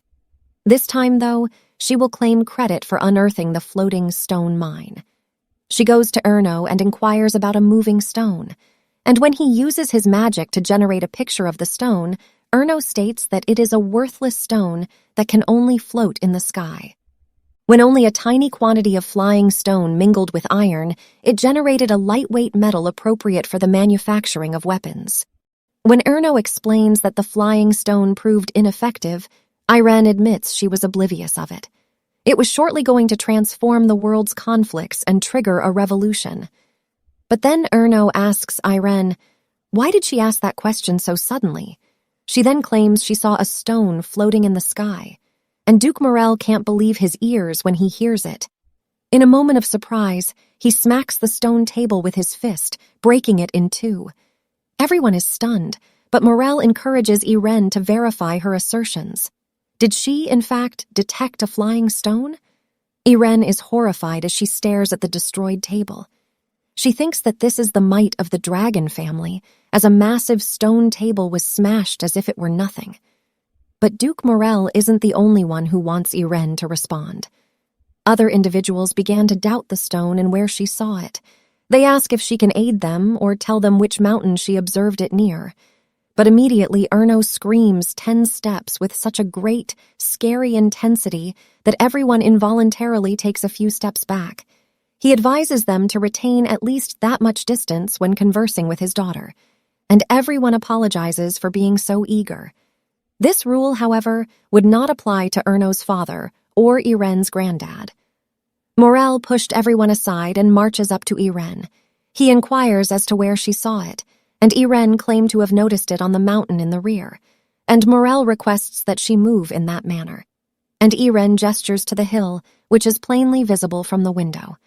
This time, though, she will claim credit for unearthing the floating stone mine. She goes to Erno and inquires about a moving stone, and when he uses his magic to generate a picture of the stone, Erno states that it is a worthless stone that can only float in the sky. When only a tiny quantity of flying stone mingled with iron, it generated a lightweight metal appropriate for the manufacturing of weapons. When Erno explains that the flying stone proved ineffective, Irene admits she was oblivious of it. It was shortly going to transform the world's conflicts and trigger a revolution. But then Erno asks Irene, why did she ask that question so suddenly? She then claims she saw a stone floating in the sky, and Duke Morel can't believe his ears when he hears it. In a moment of surprise, he smacks the stone table with his fist, breaking it in two. Everyone is stunned, but Morel encourages Irene to verify her assertions. Did she, in fact, detect a flying stone? Irene is horrified as she stares at the destroyed table. She thinks that this is the might of the dragon family, as a massive stone table was smashed as if it were nothing. But Duke Morel isn't the only one who wants Irene to respond. Other individuals began to doubt the stone and where she saw it. They ask if she can aid them or tell them which mountain she observed it near. But immediately Erno screams 10 steps with such a great, scary intensity that everyone involuntarily takes a few steps back. He advises them to retain at least that much distance when conversing with his daughter, and everyone apologizes for being so eager. This rule, however, would not apply to Erno's father or Irene's granddad. Morel pushed everyone aside and marches up to Irene. He inquires as to where she saw it, and Irene claimed to have noticed it on the mountain in the rear, and Morel requests that she move in that manner. And Irene gestures to the hill, which is plainly visible from the window.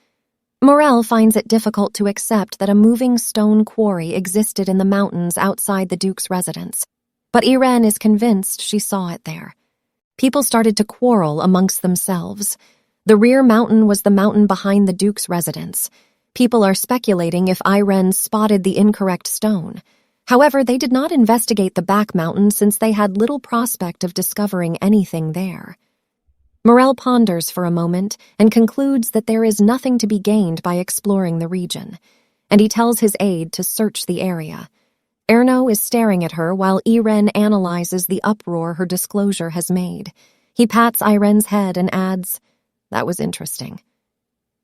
Morel finds it difficult to accept that a moving stone quarry existed in the mountains outside the Duke's residence, but Irene is convinced she saw it there. People started to quarrel amongst themselves. The rear mountain was the mountain behind the Duke's residence. People are speculating if Irene spotted the incorrect stone. However, they did not investigate the back mountain since they had little prospect of discovering anything there. Morel ponders for a moment and concludes that there is nothing to be gained by exploring the region, and he tells his aide to search the area. Erno is staring at her while Irene analyzes the uproar her disclosure has made. He pats Irene's head and adds, "That was interesting."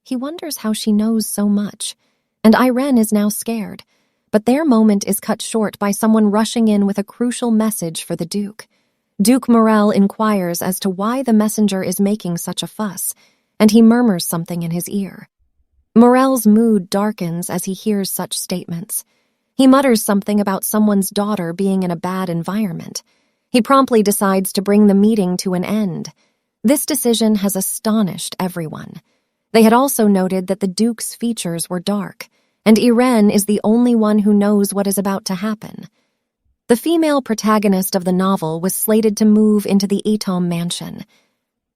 He wonders how she knows so much, and Irene is now scared, but their moment is cut short by someone rushing in with a crucial message for the Duke. Duke Morel inquires as to why the messenger is making such a fuss, and he murmurs something in his ear. Morel's mood darkens as he hears such statements. He mutters something about someone's daughter being in a bad environment. He promptly decides to bring the meeting to an end. This decision has astonished everyone. They had also noted that the Duke's features were dark, and Irene is the only one who knows what is about to happen. The female protagonist of the novel was slated to move into the Etom mansion,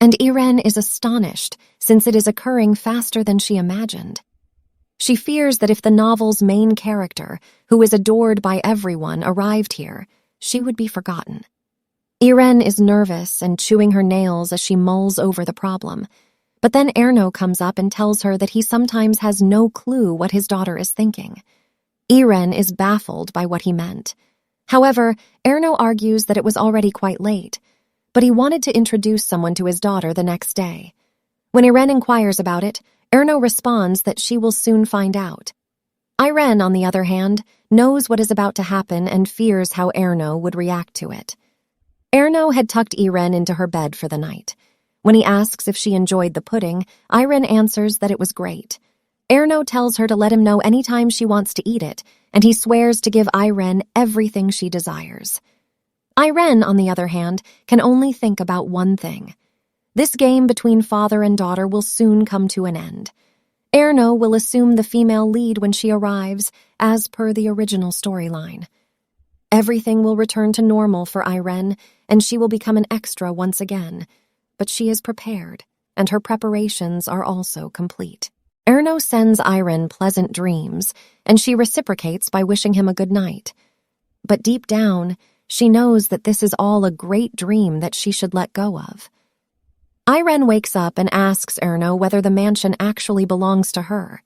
and Irene is astonished since it is occurring faster than she imagined. She fears that if the novel's main character, who is adored by everyone, arrived here, she would be forgotten. Irene is nervous and chewing her nails as she mulls over the problem, but then Erno comes up and tells her that he sometimes has no clue what his daughter is thinking. Irene is baffled by what he meant. However, Erno argues that it was already quite late, but he wanted to introduce someone to his daughter the next day. When Irene inquires about it, Erno responds that she will soon find out. Irene, on the other hand, knows what is about to happen and fears how Erno would react to it. Erno had tucked Irene into her bed for the night. When he asks if she enjoyed the pudding, Irene answers that it was great. Erno tells her to let him know anytime she wants to eat it, and he swears to give Irene everything she desires. Irene, on the other hand, can only think about one thing. This game between father and daughter will soon come to an end. Erno will assume the female lead when she arrives, as per the original storyline. Everything will return to normal for Irene, and she will become an extra once again. But she is prepared, and her preparations are also complete. Erno sends Irene pleasant dreams, and she reciprocates by wishing him a good night. But deep down, she knows that this is all a great dream that she should let go of. Irene wakes up and asks Erno whether the mansion actually belongs to her.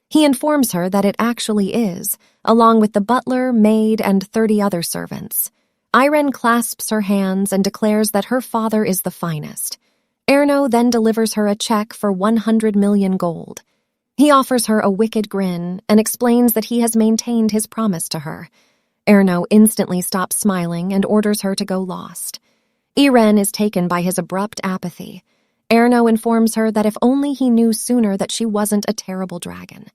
He informs her that it actually is, along with the butler, maid, and 30 other servants. Irene clasps her hands and declares that her father is the finest. Erno then delivers her a check for 100 million gold. He offers her a wicked grin and explains that he has maintained his promise to her. Erno instantly stops smiling and orders her to go lost. Irene is taken by his abrupt apathy. Erno informs her that if only he knew sooner that she wasn't a terrible dragon.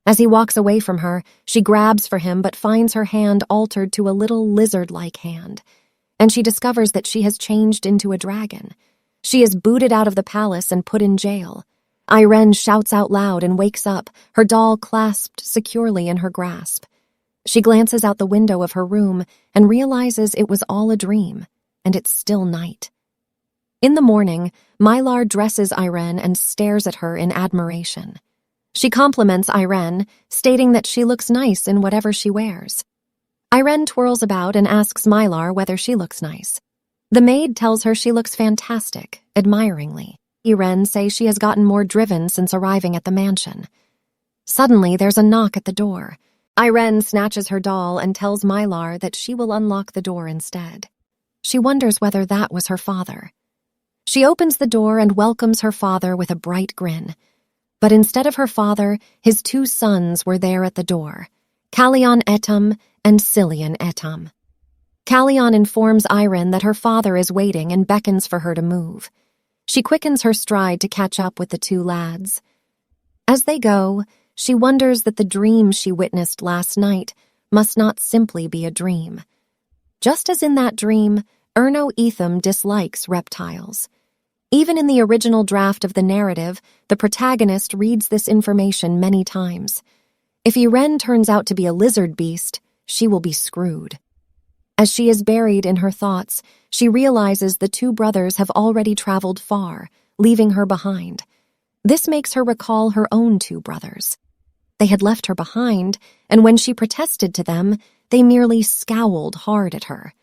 As he walks away from her, she grabs for him but finds her hand altered to a little lizard-like hand, and she discovers that she has changed into a dragon. She is booted out of the palace and put in jail. Irene shouts out loud and wakes up, her doll clasped securely in her grasp. She glances out the window of her room and realizes it was all a dream, and it's still night. In the morning, Mylar dresses Irene and stares at her in admiration. She compliments Irene, stating that she looks nice in whatever she wears. Irene twirls about and asks Mylar whether she looks nice. The maid tells her she looks fantastic, admiringly. Irene says she has gotten more driven since arriving at the mansion. Suddenly, there's a knock at the door. Irene snatches her doll and tells Mylar that she will unlock the door instead. She wonders whether that was her father. She opens the door and welcomes her father with a bright grin. But instead of her father, his 2 sons were there at the door, Callion Etam and Cillian Etam. Callion informs Irene that her father is waiting and beckons for her to move. She quickens her stride to catch up with the 2 lads. As they go, she wonders that the dream she witnessed last night must not simply be a dream. Just as in that dream, Erno Etham dislikes reptiles. Even in the original draft of the narrative, the protagonist reads this information many times. If Irene turns out to be a lizard beast, she will be screwed. As she is buried in her thoughts, she realizes the 2 brothers have already traveled far, leaving her behind. This makes her recall her own 2 brothers. They had left her behind, and when she protested to them, they merely scowled hard at her.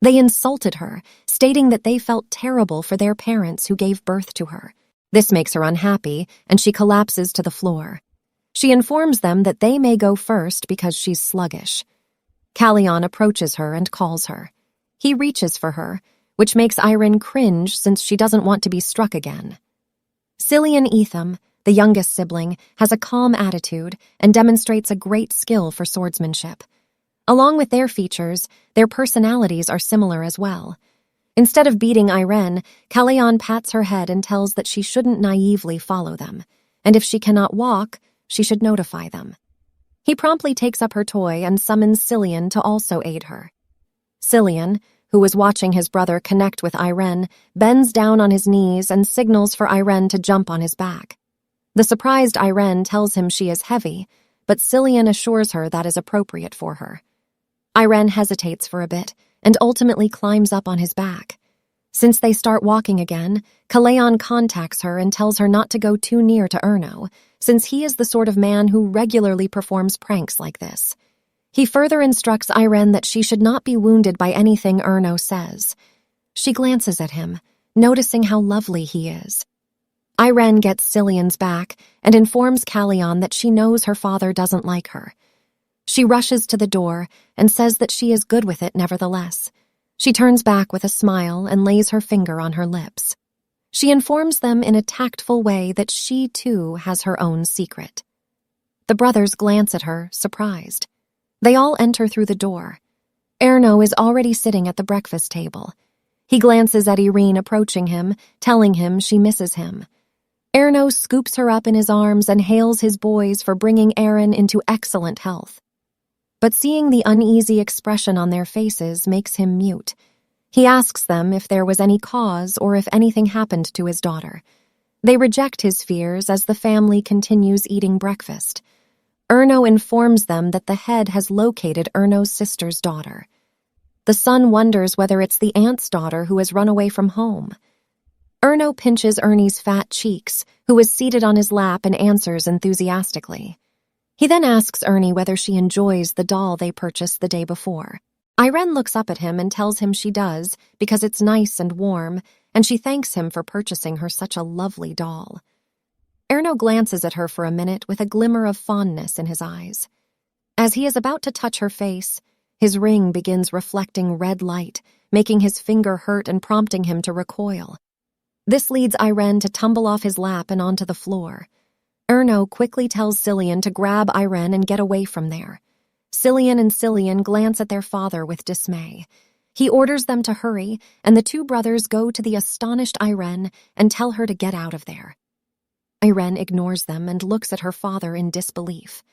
They insulted her, stating that they felt terrible for their parents who gave birth to her. This makes her unhappy, and she collapses to the floor. She informs them that they may go first because she's sluggish. Callion approaches her and calls her. He reaches for her, which makes Irene cringe since she doesn't want to be struck again. Cillian Etham, the youngest sibling, has a calm attitude and demonstrates a great skill for swordsmanship. Along with their features, their personalities are similar as well. Instead of beating Irene, Callion pats her head and tells that she shouldn't naively follow them, and if she cannot walk, she should notify them. He promptly takes up her toy and summons Cillian to also aid her. Cillian, who was watching his brother connect with Irene, bends down on his knees and signals for Irene to jump on his back. The surprised Irene tells him she is heavy, but Cillian assures her that is appropriate for her. Irene hesitates for a bit and ultimately climbs up on his back. Since they start walking again, Callion contacts her and tells her not to go too near to Erno, since he is the sort of man who regularly performs pranks like this. He further instructs Irene that she should not be wounded by anything Erno says. She glances at him, noticing how lovely he is. Irene gets Cillian's back and informs Callion that she knows her father doesn't like her. She rushes to the door and says that she is good with it nevertheless. She turns back with a smile and lays her finger on her lips. She informs them in a tactful way that she, too, has her own secret. The brothers glance at her, surprised. They all enter through the door. Erno is already sitting at the breakfast table. He glances at Irene approaching him, telling him she misses him. Erno scoops her up in his arms and hails his boys for bringing Aaron into excellent health. But seeing the uneasy expression on their faces makes him mute. He asks them if there was any cause or if anything happened to his daughter. They reject his fears as the family continues eating breakfast. Erno informs them that the head has located Erno's sister's daughter. The son wonders whether it's the aunt's daughter who has run away from home. Erno pinches Ernie's fat cheeks, who is seated on his lap and answers enthusiastically. He then asks Ernie whether she enjoys the doll they purchased the day before. Irene looks up at him and tells him she does because it's nice and warm, and she thanks him for purchasing her such a lovely doll. Erno glances at her for a minute with a glimmer of fondness in his eyes. As he is about to touch her face, his ring begins reflecting red light, making his finger hurt and prompting him to recoil. This leads Irene to tumble off his lap and onto the floor. Erno quickly tells Cillian to grab Irene and get away from there. Cillian and Cillian glance at their father with dismay. He orders them to hurry, and the two brothers go to the astonished Irene and tell her to get out of there. Irene ignores them and looks at her father in disbelief.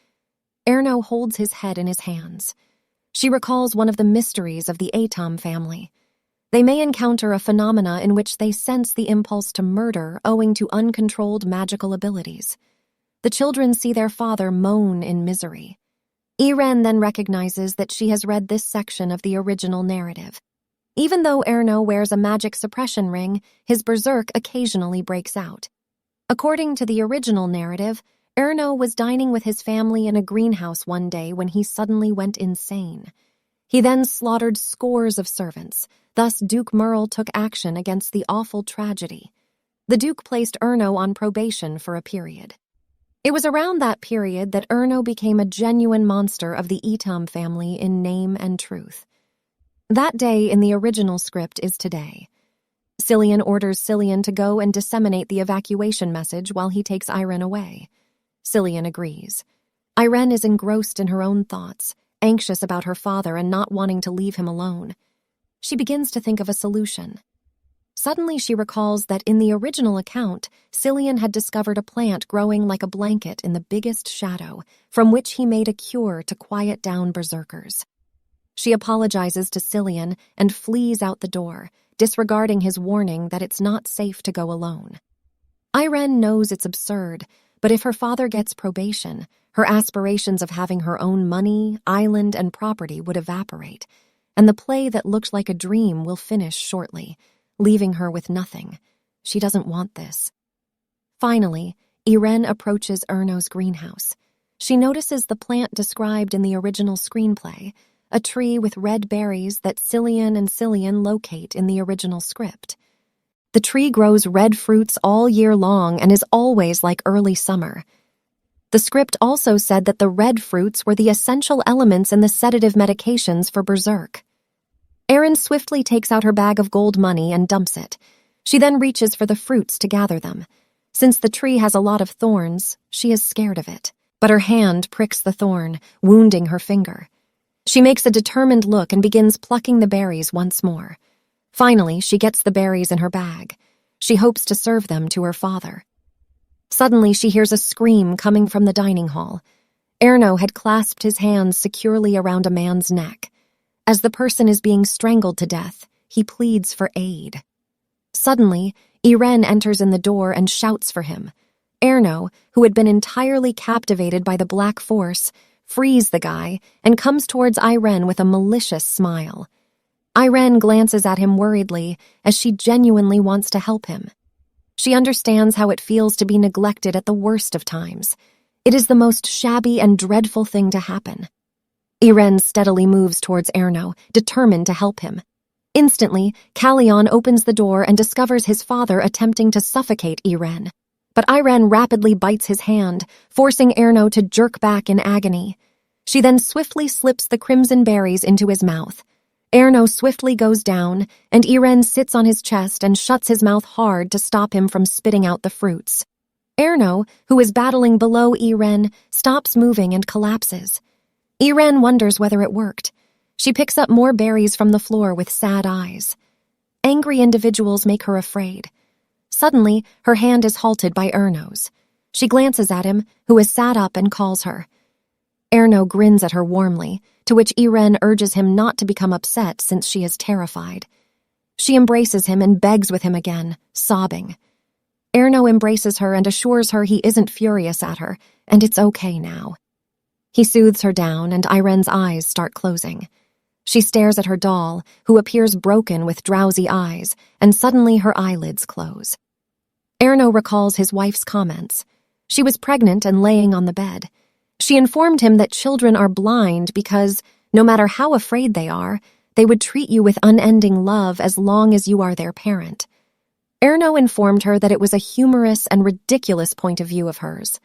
Erno holds his head in his hands. She recalls one of the mysteries of the Atom family. They may encounter a phenomena in which they sense the impulse to murder owing to uncontrolled magical abilities. The children see their father moan in misery. Irene then recognizes that she has read this section of the original narrative. Even though Erno wears a magic suppression ring, his berserk occasionally breaks out. According to the original narrative, Erno was dining with his family in a greenhouse one day when he suddenly went insane. He then slaughtered scores of servants. Thus, Duke Merle took action against the awful tragedy. The Duke placed Erno on probation for a period. It was around that period that Erno became a genuine monster of the Etam family in name and truth. That day in the original script is today. Cillian orders Cillian to go and disseminate the evacuation message while he takes Irene away. Cillian agrees. Irene is engrossed in her own thoughts, anxious about her father and not wanting to leave him alone. She begins to think of a solution. Suddenly she recalls that in the original account, Cillian had discovered a plant growing like a blanket in the biggest shadow, from which he made a cure to quiet down berserkers. She apologizes to Cillian and flees out the door, disregarding his warning that it's not safe to go alone. Irene knows it's absurd, but if her father gets probation, her aspirations of having her own money, island, and property would evaporate, and the play that looked like a dream will finish shortly, leaving her with nothing. She doesn't want this. Finally, Irene approaches Erno's greenhouse. She notices the plant described in the original screenplay, a tree with red berries that Cillian and Cillian locate in the original script. The tree grows red fruits all year long and is always like early summer. The script also said that the red fruits were the essential elements in the sedative medications for berserk. Erin swiftly takes out her bag of gold money and dumps it. She then reaches for the fruits to gather them. Since the tree has a lot of thorns, she is scared of it. But her hand pricks the thorn, wounding her finger. She makes a determined look and begins plucking the berries once more. Finally, she gets the berries in her bag. She hopes to serve them to her father. Suddenly, she hears a scream coming from the dining hall. Erno had clasped his hands securely around a man's neck. As the person is being strangled to death, he pleads for aid. Suddenly, Irene enters in the door and shouts for him. Erno, who had been entirely captivated by the black force, frees the guy and comes towards Irene with a malicious smile. Irene glances at him worriedly as she genuinely wants to help him. She understands how it feels to be neglected at the worst of times. It is the most shabby and dreadful thing to happen. Irene steadily moves towards Erno, determined to help him. Instantly, Callion opens the door and discovers his father attempting to suffocate Irene. But Irene rapidly bites his hand, forcing Erno to jerk back in agony. She then swiftly slips the crimson berries into his mouth. Erno swiftly goes down, and Irene sits on his chest and shuts his mouth hard to stop him from spitting out the fruits. Erno, who is battling below Irene, stops moving and collapses. Irene wonders whether it worked. She picks up more berries from the floor with sad eyes. Angry individuals make her afraid. Suddenly, her hand is halted by Erno's. She glances at him, who has sat up and calls her. Erno grins at her warmly, to which Irene urges him not to become upset since she is terrified. She embraces him and begs with him again, sobbing. Erno embraces her and assures her he isn't furious at her, and it's okay now. He soothes her down, and Irene's eyes start closing. She stares at her doll, who appears broken with drowsy eyes, and suddenly her eyelids close. Erno recalls his wife's comments. She was pregnant and laying on the bed. She informed him that children are blind because, no matter how afraid they are, they would treat you with unending love as long as you are their parent. Erno informed her that it was a humorous and ridiculous point of view of hers.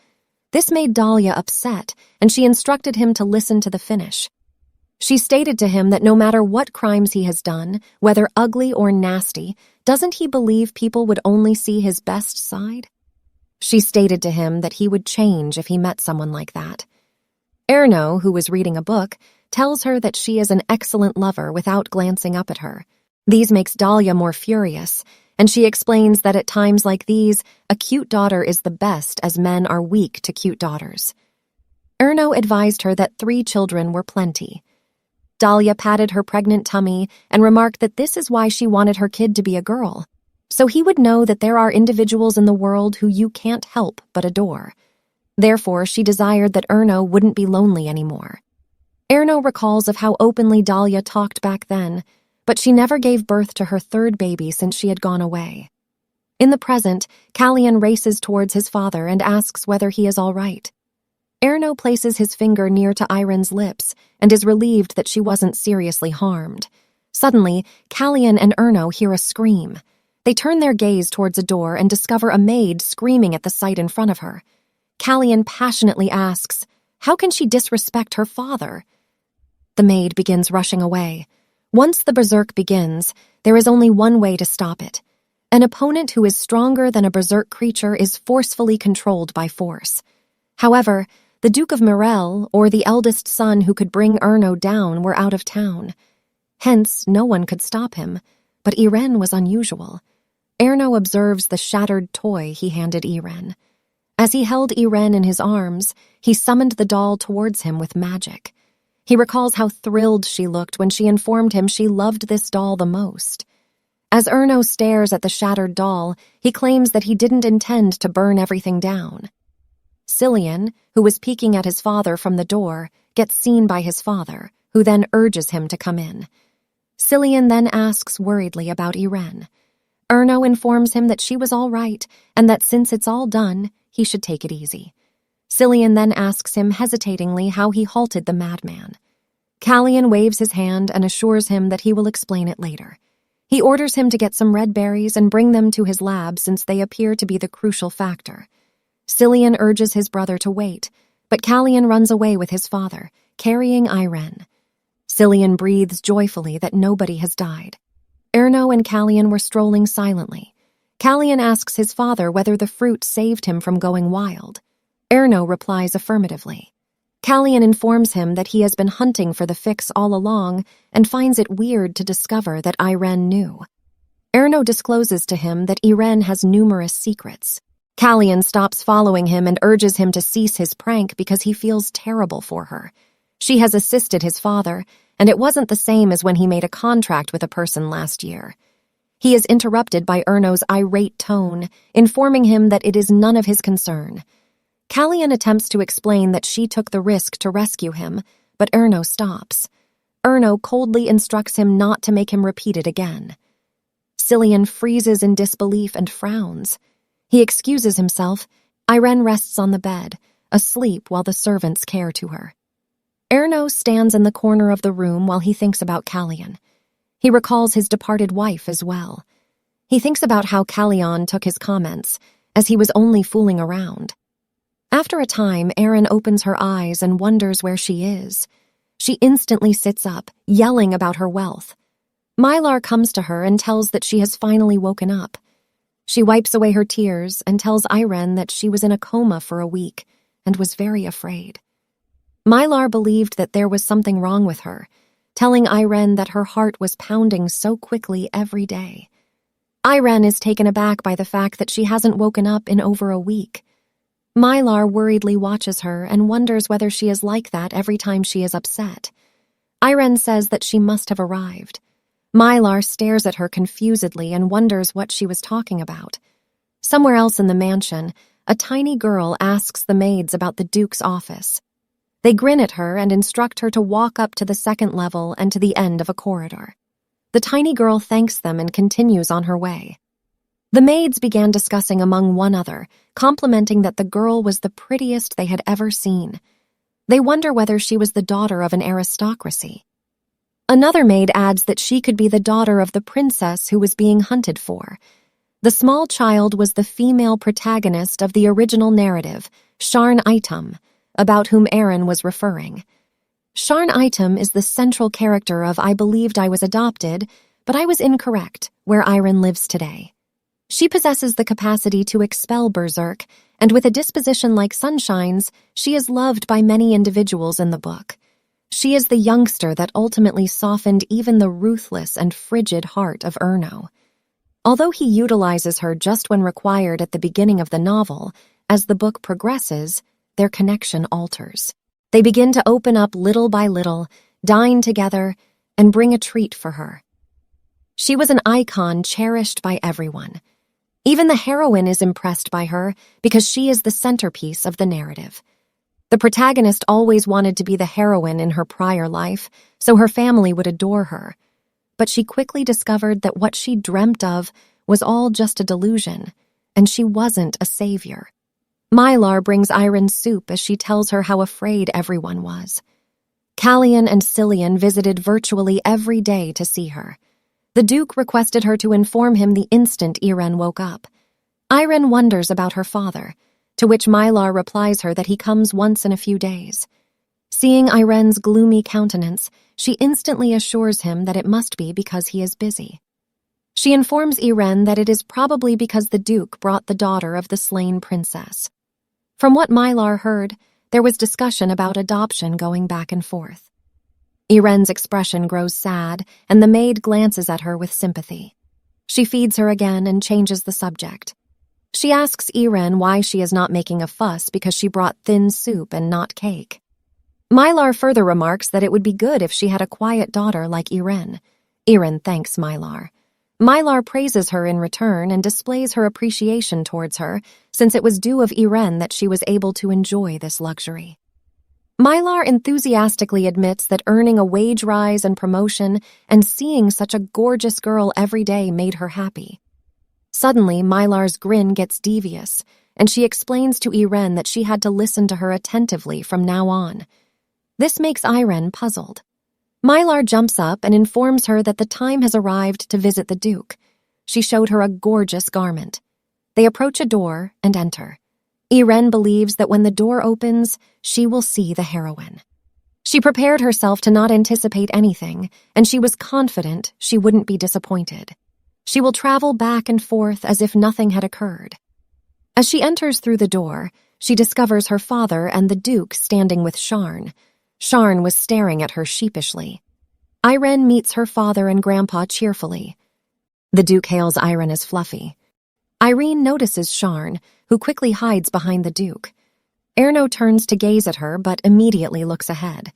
This made Dahlia upset, and she instructed him to listen to the finish. She stated to him that no matter what crimes he has done, whether ugly or nasty, doesn't he believe people would only see his best side? She stated to him that he would change if he met someone like that. Erno, who was reading a book, tells her that she is an excellent lover without glancing up at her. These makes Dahlia more furious, and she explains that at times like these, a cute daughter is the best as men are weak to cute daughters. Erno advised her that 3 children were plenty. Dahlia patted her pregnant tummy and remarked that this is why she wanted her kid to be a girl, so he would know that there are individuals in the world who you can't help but adore. Therefore, she desired that Erno wouldn't be lonely anymore. Erno recalls of how openly Dahlia talked back then, but she never gave birth to her 3rd baby since she had gone away. In the present, Callian races towards his father and asks whether he is all right. Erno places his finger near to Iren's lips and is relieved that she wasn't seriously harmed. Suddenly, Callian and Erno hear a scream. They turn their gaze towards a door and discover a maid screaming at the sight in front of her. Callian passionately asks, "How can she disrespect her father?" The maid begins rushing away. Once the berserk begins, there is only one way to stop it. An opponent who is stronger than a berserk creature is forcefully controlled by force. However, the Duke of Morel, or the eldest son who could bring Erno down, were out of town. Hence, no one could stop him, but Iren was unusual. Erno observes the shattered toy he handed Iren. As he held Iren in his arms, he summoned the doll towards him with magic. He recalls how thrilled she looked when she informed him she loved this doll the most. As Erno stares at the shattered doll, he claims that he didn't intend to burn everything down. Cillian, who was peeking at his father from the door, gets seen by his father, who then urges him to come in. Cillian then asks worriedly about Iren. Erno informs him that she was all right, and that since it's all done, he should take it easy. Cillian then asks him hesitatingly how he halted the madman. Callian waves his hand and assures him that he will explain it later. He orders him to get some red berries and bring them to his lab since they appear to be the crucial factor. Cillian urges his brother to wait, but Callian runs away with his father, carrying Iren. Cillian breathes joyfully that nobody has died. Erno and Callian were strolling silently. Callian asks his father whether the fruit saved him from going wild. Erno replies affirmatively. Callian informs him that he has been hunting for the fix all along and finds it weird to discover that Iren knew. Erno discloses to him that Iren has numerous secrets. Callian stops following him and urges him to cease his prank because he feels terrible for her. She has assisted his father, and it wasn't the same as when he made a contract with a person last year. He is interrupted by Erno's irate tone, informing him that it is none of his concern. Callian attempts to explain that she took the risk to rescue him, but Erno stops. Erno coldly instructs him not to make him repeat it again. Cillian freezes in disbelief and frowns. He excuses himself. Iren rests on the bed, asleep while the servants care to her. Erno stands in the corner of the room while he thinks about Callian. He recalls his departed wife as well. He thinks about how Callian took his comments, as he was only fooling around. After a time, Erin opens her eyes and wonders where she is. She instantly sits up, yelling about her wealth. Mylar comes to her and tells that she has finally woken up. She wipes away her tears and tells Iren that she was in a coma for a week and was very afraid. Mylar believed that there was something wrong with her, telling Iren that her heart was pounding so quickly every day. Iren is taken aback by the fact that she hasn't woken up in over a week. Mylar worriedly watches her and wonders whether she is like that every time she is upset. Iren says that she must have arrived. Mylar stares at her confusedly and wonders what she was talking about. Somewhere else in the mansion, a tiny girl asks the maids about the Duke's office. They grin at her and instruct her to walk up to the second level and to the end of a corridor. The tiny girl thanks them and continues on her way. The maids began discussing among one another, complimenting that the girl was the prettiest they had ever seen. They wonder whether she was the daughter of an aristocracy. Another maid adds that she could be the daughter of the princess who was being hunted for. The small child was the female protagonist of the original narrative, Sharn Item, about whom Aaron was referring. Sharn Item is the central character of I Believed I Was Adopted, but I Was Incorrect, where Iron lives today. She possesses the capacity to expel berserk, and with a disposition like Sunshine's, she is loved by many individuals in the book. She is the youngster that ultimately softened even the ruthless and frigid heart of Erno. Although he utilizes her just when required at the beginning of the novel, as the book progresses, their connection alters. They begin to open up little by little, dine together, and bring a treat for her. She was an icon cherished by everyone. Even the heroine is impressed by her because she is the centerpiece of the narrative. The protagonist always wanted to be the heroine in her prior life, so her family would adore her. But she quickly discovered that what she dreamt of was all just a delusion, and she wasn't a savior. Mylar brings Iron soup as she tells her how afraid everyone was. Callian and Cillian visited virtually every day to see her. The Duke requested her to inform him the instant Iren woke up. Iren wonders about her father, to which Mylar replies her that he comes once in a few days. Seeing Iren's gloomy countenance, she instantly assures him that it must be because he is busy. She informs Iren that it is probably because the Duke brought the daughter of the slain princess. From what Mylar heard, there was discussion about adoption going back and forth. Iren's expression grows sad, and the maid glances at her with sympathy. She feeds her again and changes the subject. She asks Iren why she is not making a fuss because she brought thin soup and not cake. Mylar further remarks that it would be good if she had a quiet daughter like Iren. Iren thanks Mylar. Mylar praises her in return and displays her appreciation towards her, since it was due of Iren that she was able to enjoy this luxury. Mylar enthusiastically admits that earning a wage rise and promotion and seeing such a gorgeous girl every day made her happy. Suddenly, Mylar's grin gets devious, and she explains to Iren that she had to listen to her attentively from now on. This makes Iren puzzled. Mylar jumps up and informs her that the time has arrived to visit the Duke. She showed her a gorgeous garment. They approach a door and enter. Iren believes that when the door opens, she will see the heroine. She prepared herself to not anticipate anything, and she was confident she wouldn't be disappointed. She will travel back and forth as if nothing had occurred. As she enters through the door, she discovers her father and the Duke standing with Sharn. Sharn was staring at her sheepishly. Iren meets her father and grandpa cheerfully. The Duke hails Iren as Fluffy. Irene notices Sharn, who quickly hides behind the Duke. Erno turns to gaze at her, but immediately looks ahead.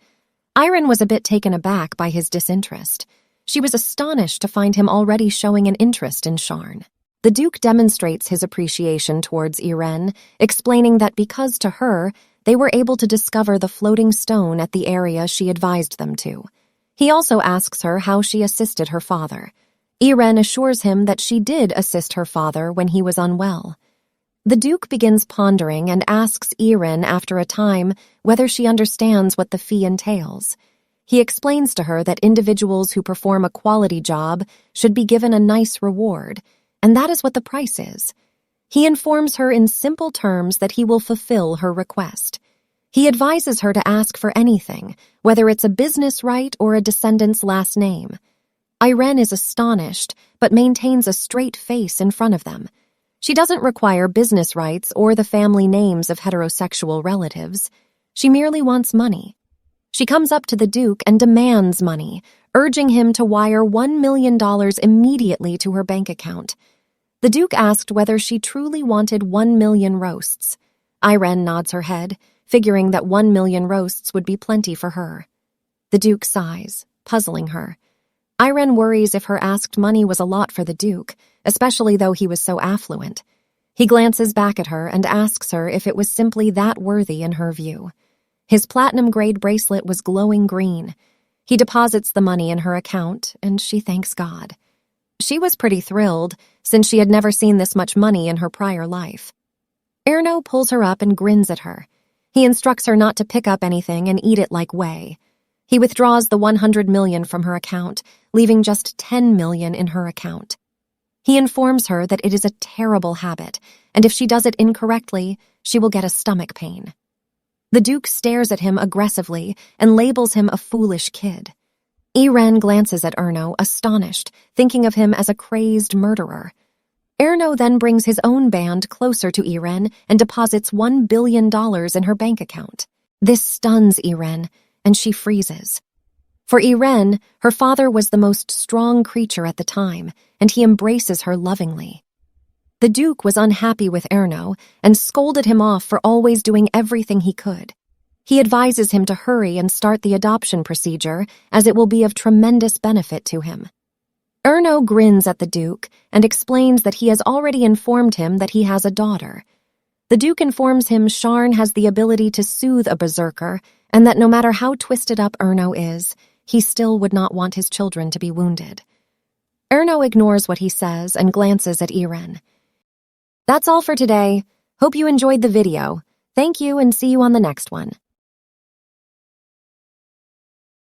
Iren was a bit taken aback by his disinterest. She was astonished to find him already showing an interest in Sharn. The Duke demonstrates his appreciation towards Iren, explaining that because to her, they were able to discover the floating stone at the area she advised them to. He also asks her how she assisted her father. Iren assures him that she did assist her father when he was unwell. The Duke begins pondering and asks Iren after a time whether she understands what the fee entails. He explains to her that individuals who perform a quality job should be given a nice reward, and that is what the price is. He informs her in simple terms that he will fulfill her request. He advises her to ask for anything, whether it's a business right or a descendant's last name. Iren is astonished, but maintains a straight face in front of them. She doesn't require business rights or the family names of heterosexual relatives. She merely wants money. She comes up to the Duke and demands money, urging him to wire $1 million immediately to her bank account. The Duke asked whether she truly wanted 1 million roasts. Iren nods her head, figuring that 1 million roasts would be plenty for her. The Duke sighs, puzzling her. Iren worries if her asked money was a lot for the Duke, especially though he was so affluent. He glances back at her and asks her if it was simply that worthy in her view. His platinum-grade bracelet was glowing green. He deposits the money in her account, and she thanks God. She was pretty thrilled, since she had never seen this much money in her prior life. Erno pulls her up and grins at her. He instructs her not to pick up anything and eat it like whey. He withdraws the 100 million from her account, leaving just 10 million in her account. He informs her that it is a terrible habit, and if she does it incorrectly, she will get a stomach pain. The Duke stares at him aggressively and labels him a foolish kid. Iren glances at Erno, astonished, thinking of him as a crazed murderer. Erno then brings his own band closer to Iren and deposits $1 billion in her bank account. This stuns Iren, and she freezes. For Iren, her father was the most strong creature at the time, and he embraces her lovingly. The Duke was unhappy with Erno and scolded him off for always doing everything he could. He advises him to hurry and start the adoption procedure, as it will be of tremendous benefit to him. Erno grins at the Duke and explains that he has already informed him that he has a daughter. The Duke informs him Sharn has the ability to soothe a berserker, and that no matter how twisted up Erno is, he still would not want his children to be wounded. Erno ignores what he says and glances at Iren. That's all for today. Hope you enjoyed the video. Thank you and see you on the next one.